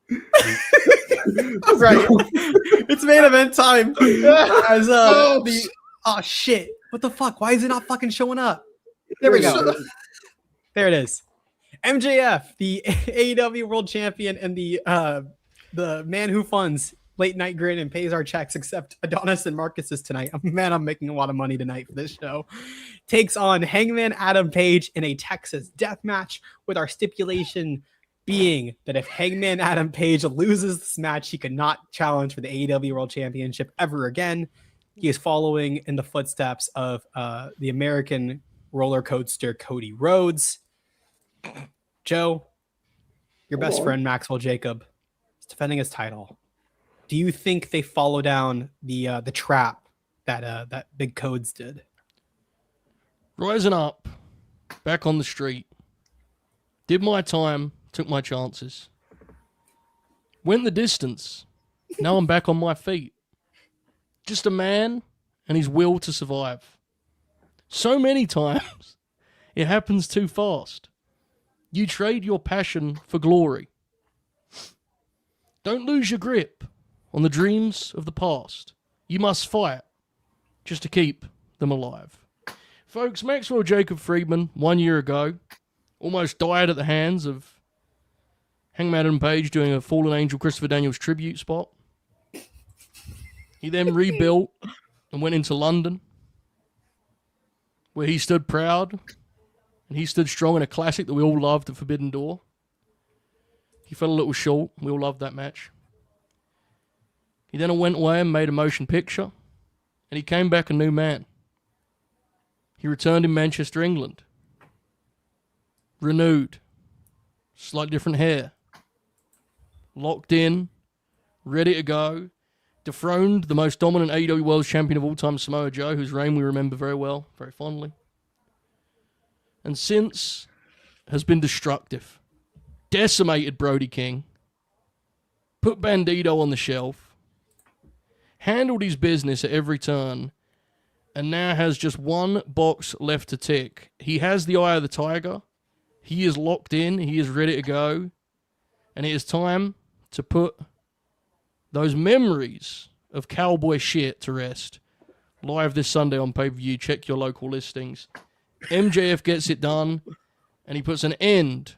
Right. It's main event time. As shit. What the fuck? Why is it not fucking showing up? There we go. There it is. MJF, the AEW World Champion and the man who funds Late Night Grin and pays our checks, except Adonis and Marcus's tonight. Man, I'm making a lot of money tonight for this show. Takes on Hangman Adam Page in a Texas death match, with our stipulation being that if Hangman Adam Page loses this match, he could not challenge for the AEW World Championship ever again. He is following in the footsteps of the American roller coaster Cody Rhodes. Joe, your best friend Maxwell Jacob is defending his title. Do you think they follow down the trap that Big Codes did? Rising up, back on the street, did my time, took my chances, went the distance. Now I'm back on my feet. Just a man and his will to survive. So many times it happens too fast. You trade your passion for glory. Don't lose your grip on the dreams of the past. You must fight just to keep them alive. Folks, Maxwell Jacob Friedman, 1 year ago, almost died at the hands of Hangman Adam Page doing a Fallen Angel Christopher Daniels tribute spot. He then rebuilt and went into London, where he stood proud and he stood strong in a classic that we all loved, The Forbidden Door. He fell a little short. We all loved that match. He then went away and made a motion picture, and he came back a new man. He returned in Manchester, England. Renewed. Slightly different hair. Locked in. Ready to go. Dethroned the most dominant AEW World Champion of all time, Samoa Joe, whose reign we remember very well, very fondly. And since has been destructive. Decimated Brody King. Put Bandito on the shelf. Handled his business at every turn. And now has just one box left to tick. He has the eye of the tiger. He is locked in. He is ready to go. And it is time to put those memories of cowboy shit to rest. Live this Sunday on pay-per-view. Check your local listings. MJF gets it done. And he puts an end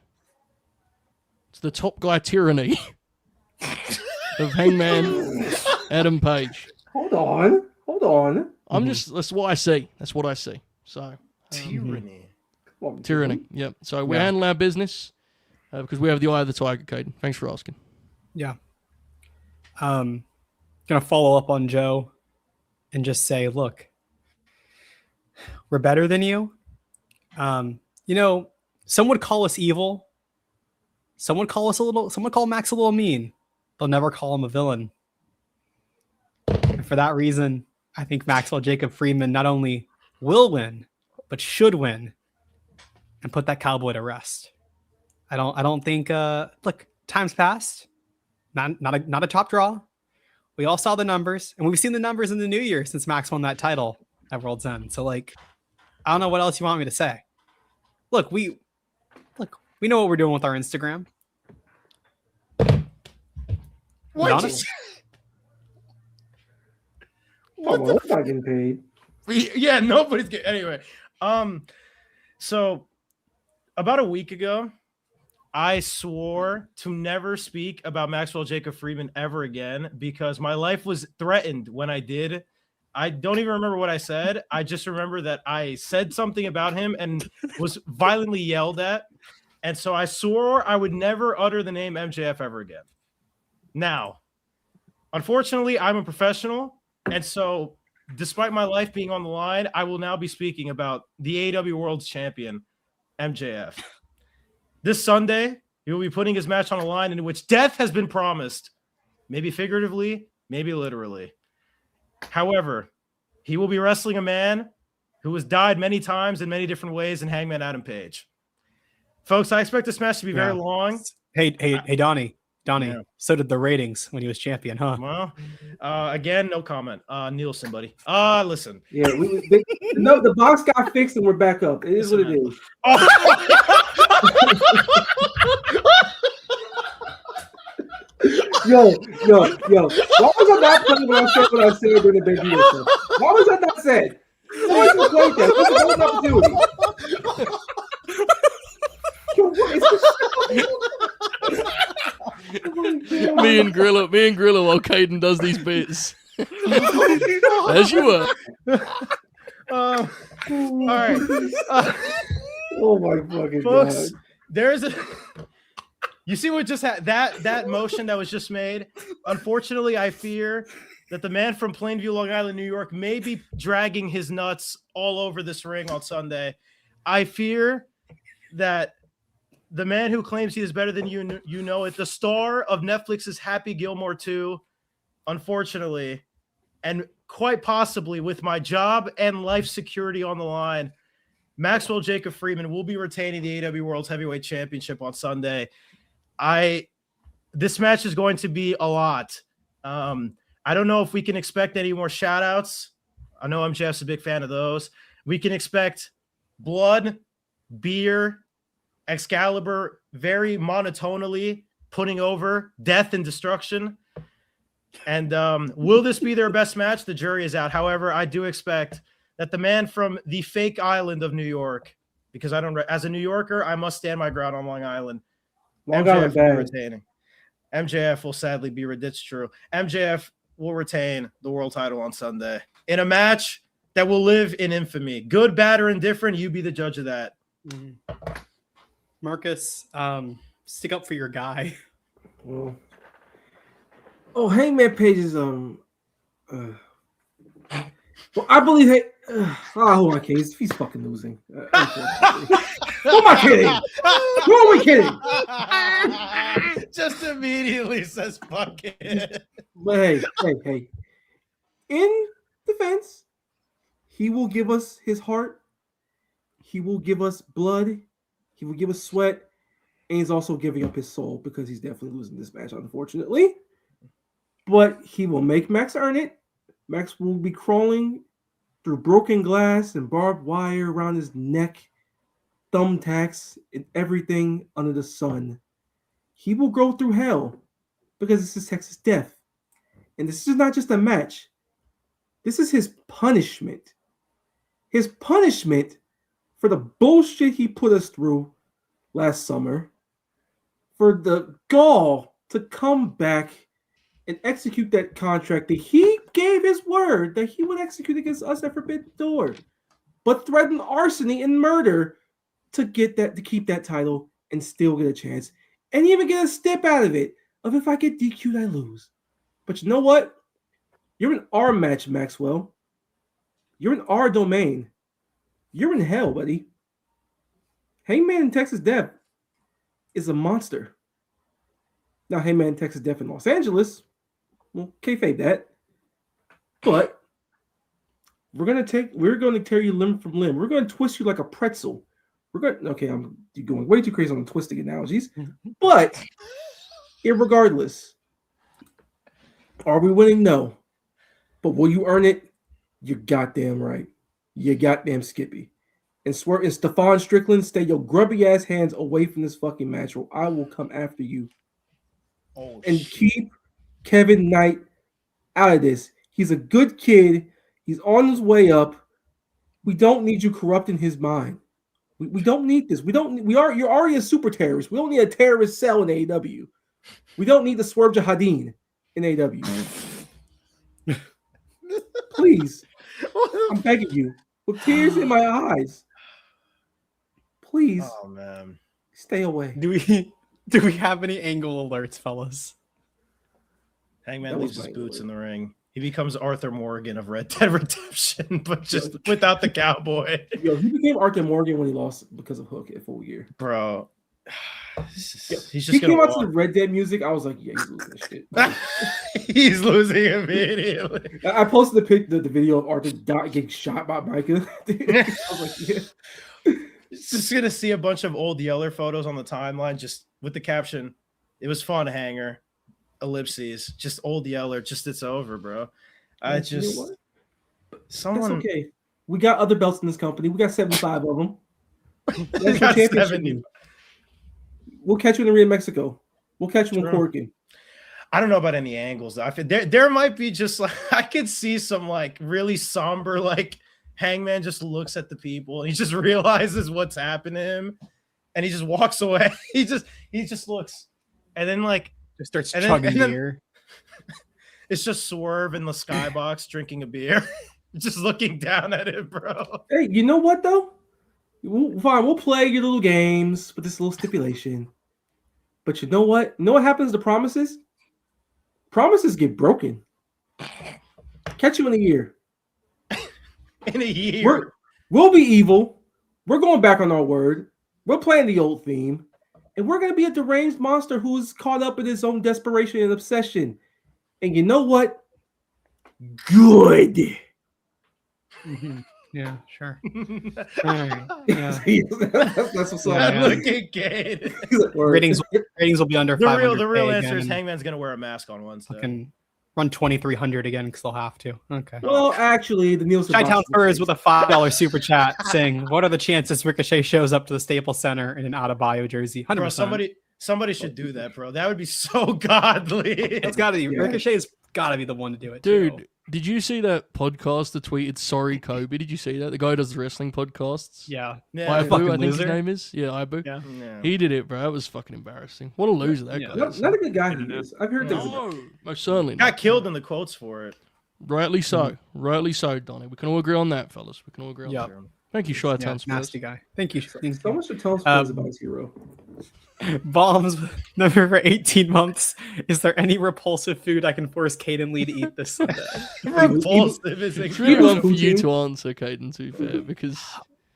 to the top guy tyranny of Hangman Adam Page. Hold on. That's what I see. That's what I see. So Tyranny. Tyranny. Yep. So we're handling our business because we have the eye of the tiger, Kaden. Thanks for asking. Yeah. Gonna follow up on Joe and just say, look, we're better than you. Some would call us evil. Some would call Max a little mean. They'll never call him a villain. And for that reason, I think Maxwell Jacob Friedman not only will win, but should win and put that cowboy to rest. I don't think look, time's passed. Not a top draw. We all saw the numbers, and we've seen the numbers in the new year since Max won that title at World's End. So I don't know what else you want me to say. Look, we know what we're doing with our Instagram. What? Honest? What? We're not getting paid. Yeah, nobody's getting. Anyway, so about a week ago, I swore to never speak about Maxwell Jacob Friedman ever again because my life was threatened when I did. I don't even remember what I said. I just remember that I said something about him and was violently yelled at. And so I swore I would never utter the name MJF ever again. Now, unfortunately, I'm a professional. And so despite my life being on the line, I will now be speaking about the AEW World's Champion, MJF. This Sunday, he will be putting his match on a line in which death has been promised. Maybe figuratively, maybe literally. However, he will be wrestling a man who has died many times in many different ways in Hangman Adam Page. Folks, I expect this match to be very long. Hey, Donnie. Yeah. So did the ratings when he was champion, huh? Well, again, no comment. Nielsen, buddy. Listen. Yeah, the box got fixed and we're back up. It is what it is. Yo. Why was I not putting what I said during the debut? Why was that not said? Why was it like that? This is an opportunity. Yo, what is this? Me and Grillo while Kaden does these bits. As you were. All right. Oh my fucking Folks, God. there's a you see what just had that motion that was just made. Unfortunately, I fear that the man from Plainview, Long Island, New York may be dragging his nuts all over this ring on Sunday. I fear that the man who claims he is better than you know it, the star of Netflix's Happy Gilmore 2, unfortunately, and quite possibly with my job and life security on the line, Maxwell Jacob Friedman will be retaining the AEW World's Heavyweight Championship on Sunday. This match is going to be a lot. I don't know if we can expect any more shout outs. I know MJF's a big fan of those. We can expect blood, beer, Excalibur very monotonally putting over death and destruction. And will this be their best match? The jury is out. However, I do expect that the man from the fake island of New York, because as a New Yorker, I must stand my ground on Long Island. Long MJF Island will be bad. retaining. MJF will sadly be it's true. MJF will retain the world title on Sunday in a match that will live in infamy. Good, bad, or indifferent, you be the judge of that. Marcus, stick up for your guy. Well, Hangman Page is well, I believe who am I kidding? He's fucking losing. Who am I kidding? Who am I kidding? Just immediately says fuck it. But hey. In defense, he will give us his heart. He will give us blood. He will give us sweat. And he's also giving up his soul because he's definitely losing this match, unfortunately. But he will make Max earn it. Max will be crawling through broken glass and barbed wire around his neck, thumbtacks, and everything under the sun. He will go through hell because this is Texas death. And this is not just a match. This is his punishment. His punishment for the bullshit he put us through last summer. For the gall to come back and execute that contract that he gave his word that he would execute against us at Forbidden Door, but threatened larceny and murder to keep that title and still get a chance and even get a step out of it of if I get DQ'd, I lose. But you know what? You're in our match, Maxwell. You're in our domain. You're in hell, buddy. Hangman in Texas Death is a monster. Now, Hangman in Texas Death in Los Angeles, well, kayfabe that. But we're going to tear you limb from limb. We're going to twist you like a pretzel. I'm going way too crazy on the twisting analogies. But irregardless, are we winning? No. But will you earn it? You're goddamn right. You goddamn Skippy. And Swerve and Stephon Strickland, stay your grubby ass hands away from this fucking match, or I will come after you. Keep Kevin Knight out of this. He's a good kid. He's on his way up. We don't need you corrupting his mind. We don't need this. You're already a super terrorist. We don't need a terrorist cell in AEW. We don't need the Swerve Jahadeen in AEW. Please. I'm begging you. With tears in my eyes. Please. Oh man. Stay away. Do we have any angle alerts, fellas? Hangman leaves his boots in the ring. He becomes Arthur Morgan of Red Dead Redemption, but just without the cowboy. Yo, he became Arthur Morgan when he lost because of Hook at Full Gear. Bro. He came out to the Red Dead music. I was like, yeah, he's losing this shit. He's losing immediately. I posted the video of Arthur getting shot by Micah. I was like, yeah. Just gonna see a bunch of old Yeller photos on the timeline, just with the caption, "It was fun, hanger." Ellipses, just old Yeller, just it's over, bro. That's okay. We got other belts in this company. We got 75 of them. That's got the 70. We'll catch you in the Rio Mexico. We'll catch you in Corkin. I don't know about any angles. I feel there might be just like I could see some like really somber like Hangman just looks at the people and he just realizes what's happened to him and he just walks away. He just looks and then like just starts chugging beer. It's just Swerve in the skybox drinking a beer, just looking down at it, bro. Hey, you know what though? Fine, we'll play your little games with this little stipulation. But you know what? You know what happens to promises? Promises get broken. Catch you in a year. In a year. We'll be evil. We're going back on our word. We're playing the old theme. And we're going to be a deranged monster who's caught up in his own desperation and obsession. And you know what? Good. Mm-hmm. Yeah, sure. All right. Yeah. That's what's up. Look at Kaden. Ratings will be under 500. The real answer is Hangman's going to wear a mask on Wednesday. Can run 2,300 again because they'll have to. Okay. Well, actually, the Nielsen Chi-Town Spurs with a $5 super chat saying, "What are the chances Ricochet shows up to the Staples Center in an out-of-bio jersey?" 100%. Bro, Somebody should do that, bro. That would be so godly. It's got to be Yeah. Ricochet's got to be the one to do it, Dude, too. did you see that podcast that tweeted "Sorry, Kobe"? Did you see that? The guy who does the wrestling podcasts. Yeah. Yeah, Ibu, fucking I think loser. his name is. Yeah, Ibu. Yeah. yeah. He did it, bro. That was fucking embarrassing. What a loser that Yeah. guy Not, is. not a good guy he is. I've heard things about No, most certainly Got not. killed in the quotes for it. Rightly so. Rightly so, Donny. We can all agree on that, fellas. We can all agree on Yeah. that. Thank you, Shy Yeah, Town Spurs. nasty guy. Thank you. Thank so you. much to tell us about his hero. Bombs number for 18 months. Is there any repulsive food I can force Kaden Lee to eat this Sunday? Repulsive is It's you really was one for you poutine. to answer, Caden, to be fair, because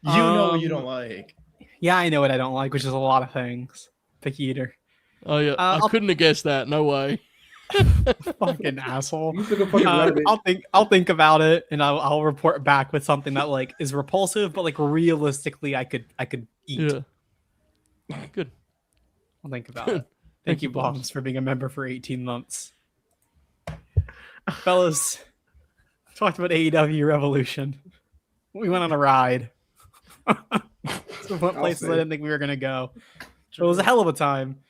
know what you don't like. Yeah, I know what I don't like, which is a lot of things. Picky eater. oh yeah, I I'll- couldn't have guessed that. No way. Fucking asshole. You took a fucking rabbit. I'll think about it and I'll report back with something that like is repulsive, but like realistically I could eat. Yeah. Good. I'll think about it. Thank you, Bombs, for being a member for 18 months. Fellas, talked about AEW Revolution. We went on a ride. So went places I didn't think we were gonna go. It was a hell of a time.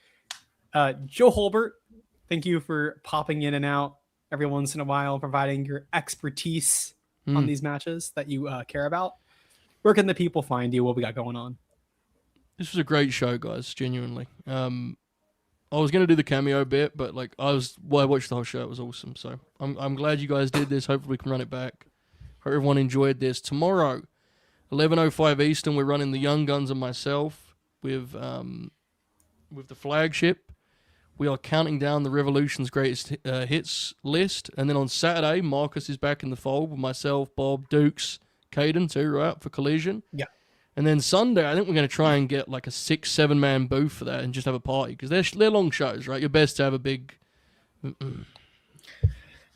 Joe Holbert, thank you for popping in and out every once in a while, providing your expertise on these matches that you care about. Where can the people find you? What we got going on? This was a great show, guys. Genuinely. I was gonna do the cameo bit, but like I watched the whole show. It was awesome. So I'm glad you guys did this. Hopefully we can run it back. Hope everyone enjoyed this. Tomorrow, 11:05 Eastern, we're running the Young Guns and myself with the flagship. We are counting down the Revolution's greatest hits list, and then on Saturday, Marcus is back in the fold with myself, Bob, Dukes, Kaden too, right, for Collision. Yeah. And then Sunday, I think we're going to try and get like a 6-7 man booth for that and just have a party because they're long shows, right? You're best to have a big.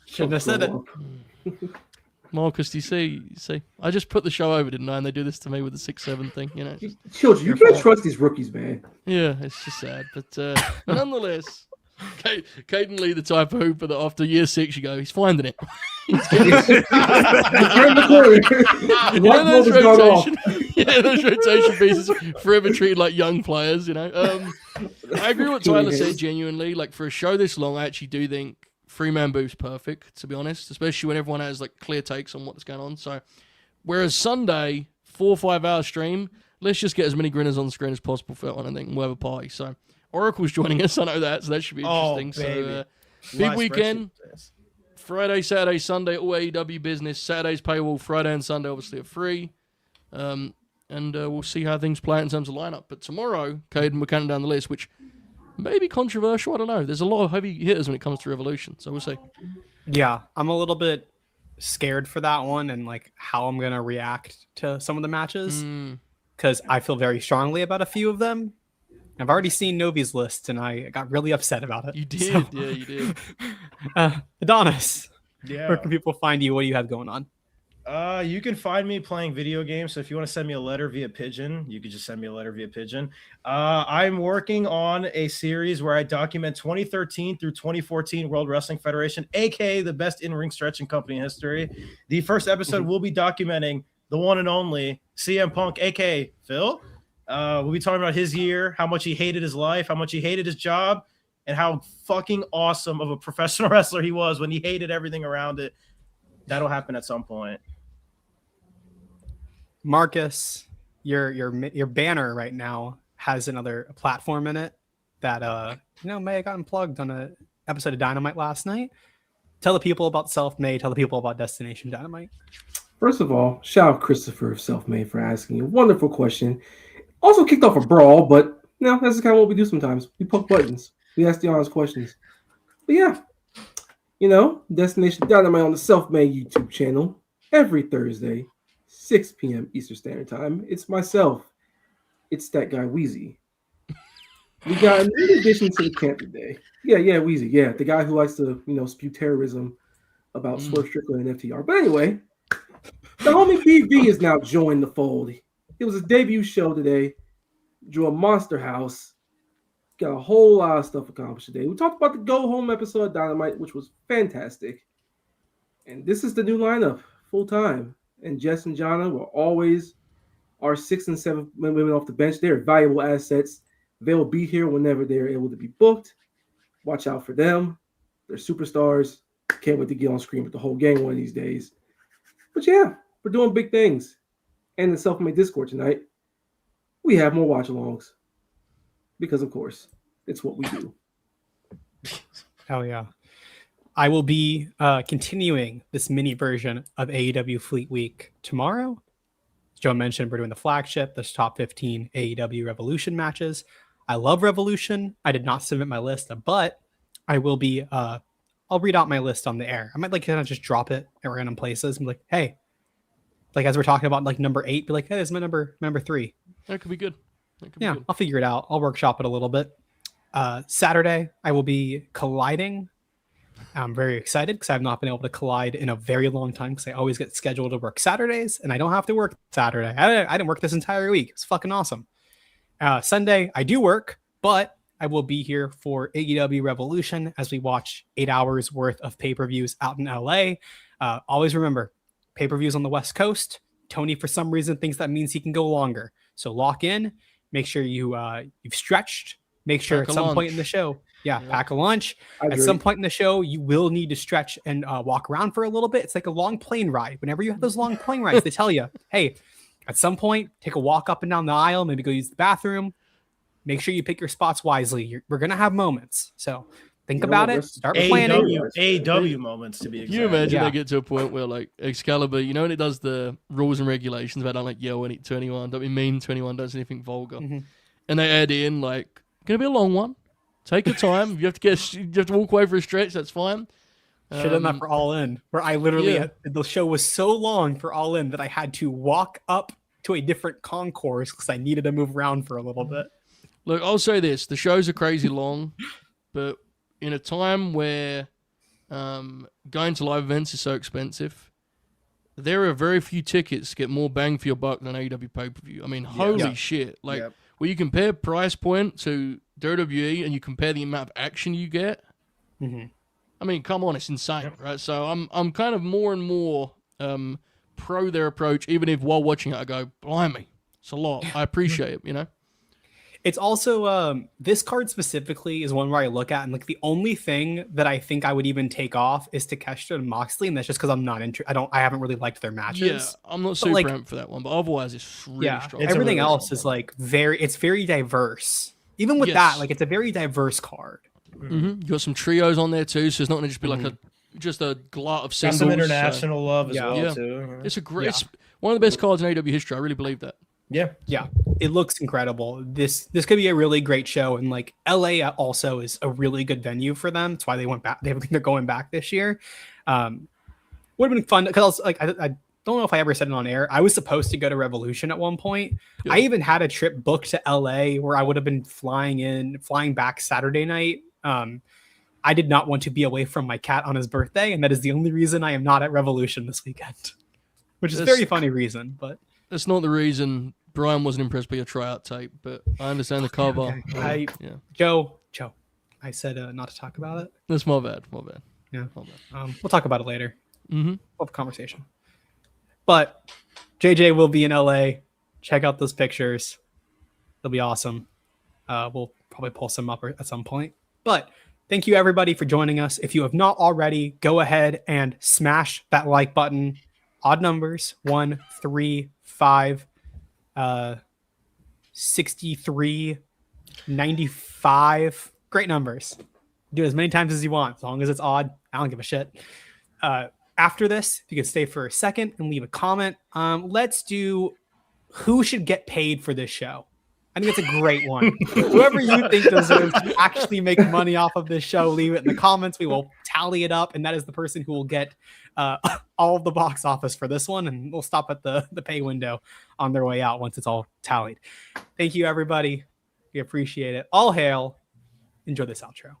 Shouldn't have said it. Marcus, do you see? I just put the show over, didn't I? And they do this to me with the 6-7 thing, you know. Just, Children, you can't trust these rookies, man. yeah, it's just sad, but nonetheless. Kaden Lee, the type of hooper that after year 6 you go, he's finding it. Turn the corner. You know Light those bulb has gone off. those rotation pieces forever treated like young players, you know. I agree with what Tyler said, genuinely. Like, for a show this long, I actually do think 3-man booth's perfect, to be honest, especially when everyone has, like, clear takes on what's going on. So, whereas Sunday, 4 or 5 hour stream, let's just get as many grinners on the screen as possible for that one, and then we'll have a party. So, Oracle's joining us, I know that, so that should be interesting. Baby. So, big weekend. Friday, Saturday, Sunday, all AEW business. Saturday's paywall. Friday and Sunday, obviously, are free. And we'll see how things play out in terms of lineup. But tomorrow, Caden, we're counting down the list, which may be controversial. I don't know. There's a lot of heavy hitters when it comes to Revolution, so we'll see. Yeah, I'm a little bit scared for that one and like how I'm gonna react to some of the matches because I feel very strongly about a few of them. I've already seen Novi's list and I got really upset about it. You did, So, yeah, you did. Adonis, Yeah. where can people find you? What do you have going on? You can find me playing video games. So if you want to send me a letter via pigeon, you could just send me a letter via pigeon. I'm working on a series where I document 2013 through 2014 World Wrestling Federation, aka the best in-ring stretching company in history. The first episode will be documenting the one and only CM Punk, aka Phil. We'll be talking about his year, how much he hated his life, how much he hated his job, and how fucking awesome of a professional wrestler he was when he hated everything around it. That'll happen at some point. Marcus, your banner right now has another platform in it that may have gotten plugged on an episode of Dynamite last night. Tell the people about Self-Made. Tell the people about Destination Dynamite. First of all, shout out Christopher of Self-Made for asking a wonderful question. Also kicked off a brawl, but that's kind of what we do sometimes. We poke buttons. We ask the honest questions. But yeah, Destination Dynamite on the Self-Made YouTube channel every Thursday, 6 p.m. Eastern Standard Time. It's myself. It's that guy, Wheezy. We got a new addition to the camp today. Yeah, Wheezy. Yeah, the guy who likes to, spew terrorism about Swerve Strickland and FTR. But anyway, the homie BV has now joined the fold. It was his debut show today. Drew a monster house. Got a whole lot of stuff accomplished today. We talked about the Go Home episode of Dynamite, which was fantastic. And this is the new lineup, full time. And Jess and Jonna were always our 6th and 7th women off the bench. They're valuable assets. They'll be here whenever they're able to be booked. Watch out for them. They're superstars. Can't wait to get on screen with the whole gang one of these days. But yeah, we're doing big things. And in Self-Made Discord tonight, we have more watch-alongs. Because, of course, it's what we do. Hell yeah. I will be continuing this mini version of AEW Fleet Week tomorrow. As Joe mentioned, we're doing the flagship, the top 15 AEW Revolution matches. I love Revolution. I did not submit my list, but I will be, I'll read out my list on the air. I might kind of just drop it at random places and be like, hey, as we're talking about number 8, be like, hey, this is my number 3. That could be good. I'll figure it out. I'll workshop it a little bit. Saturday, I will be colliding. I'm very excited because I've not been able to collide in a very long time because I always get scheduled to work Saturdays and I don't have to work Saturday. I didn't work this entire week. It's fucking awesome. Sunday, I do work, but I will be here for AEW Revolution as we watch 8 hours worth of pay-per-views out in LA. Always remember, pay-per-views on the West Coast. Tony, for some reason, thinks that means he can go longer. So lock in. Make sure you've stretched. Make sure pack at some point in the show, pack a lunch. At some point in the show, you will need to stretch and walk around for a little bit. It's like a long plane ride. Whenever you have those long plane rides, they tell you, hey, at some point, take a walk up and down the aisle, maybe go use the bathroom. Make sure you pick your spots wisely. We're going to have moments. So think about it. Start planning. AEW moments, to be exact. Can you imagine they get to a point where, like, Excalibur, you know, when it does the rules and regulations about don't, like, yell to anyone, don't be mean to anyone, don't say anything vulgar. Mm-hmm. And they add in, like, going to be a long one. Take your time. If you have to walk away for a stretch, that's fine. Should have done that for All In, where I literally, the show was so long for All In that I had to walk up to a different concourse because I needed to move around for a little bit. Look, I'll say this. The shows are crazy long, but in a time where going to live events is so expensive, there are very few tickets to get more bang for your buck than AEW pay-per-view. I mean, holy shit. Like, when you compare price point to WWE and you compare the amount of action you get, I mean, come on, it's insane, right? So I'm kind of more and more pro their approach, even if while watching it I go, blimey, it's a lot. I appreciate it, you know? It's also, this card specifically is one where I look at and like the only thing that I think I would even take off is Takeshita and Moxley, and that's just because I'm not I haven't really liked their matches. Yeah, I'm not super amped for that one, but otherwise it's really strong. Everything really else is like it's very diverse. Even with that, like it's a very diverse card. Mm-hmm. You got some trios on there too, so it's not going to just be like a glut of singles. Some international love as well too. It's a great, it's one of the best cards in AEW history. I really believe that. Yeah, it looks incredible. This could be a really great show, and like LA also is a really good venue for them. That's why they went back. They're going back this year. Would have been fun because I don't know if I ever said it on air. I was supposed to go to Revolution at one point. Yeah. I even had a trip booked to LA where I would have been flying back Saturday night. I did not want to be away from my cat on his birthday, and that is the only reason I am not at Revolution this weekend. Which is a very funny reason, but that's not the reason. Brian wasn't impressed by your tryout tape, but I understand the cover. Okay. Joe, I said not to talk about it. That's my bad. Yeah, we'll talk about it later. Mm-hmm. We'll have a conversation. But JJ will be in LA. Check out those pictures. They'll be awesome. We'll probably pull some up at some point. But thank you everybody for joining us. If you have not already, go ahead and smash that like button. Odd numbers 1, 3, 5. 63, 95, great numbers. Do as many times as you want, as long as it's odd. I don't give a shit. After this, if you could stay for a second and leave a comment, let's do who should get paid for this show. I think it's a great one. Whoever you think deserves to actually make money off of this show, leave it in the comments. We will tally it up, and that is the person who will get all of the box office for this one, and we'll stop at the pay window on their way out once it's all tallied. Thank you, everybody. We appreciate it. All hail. Enjoy this outro.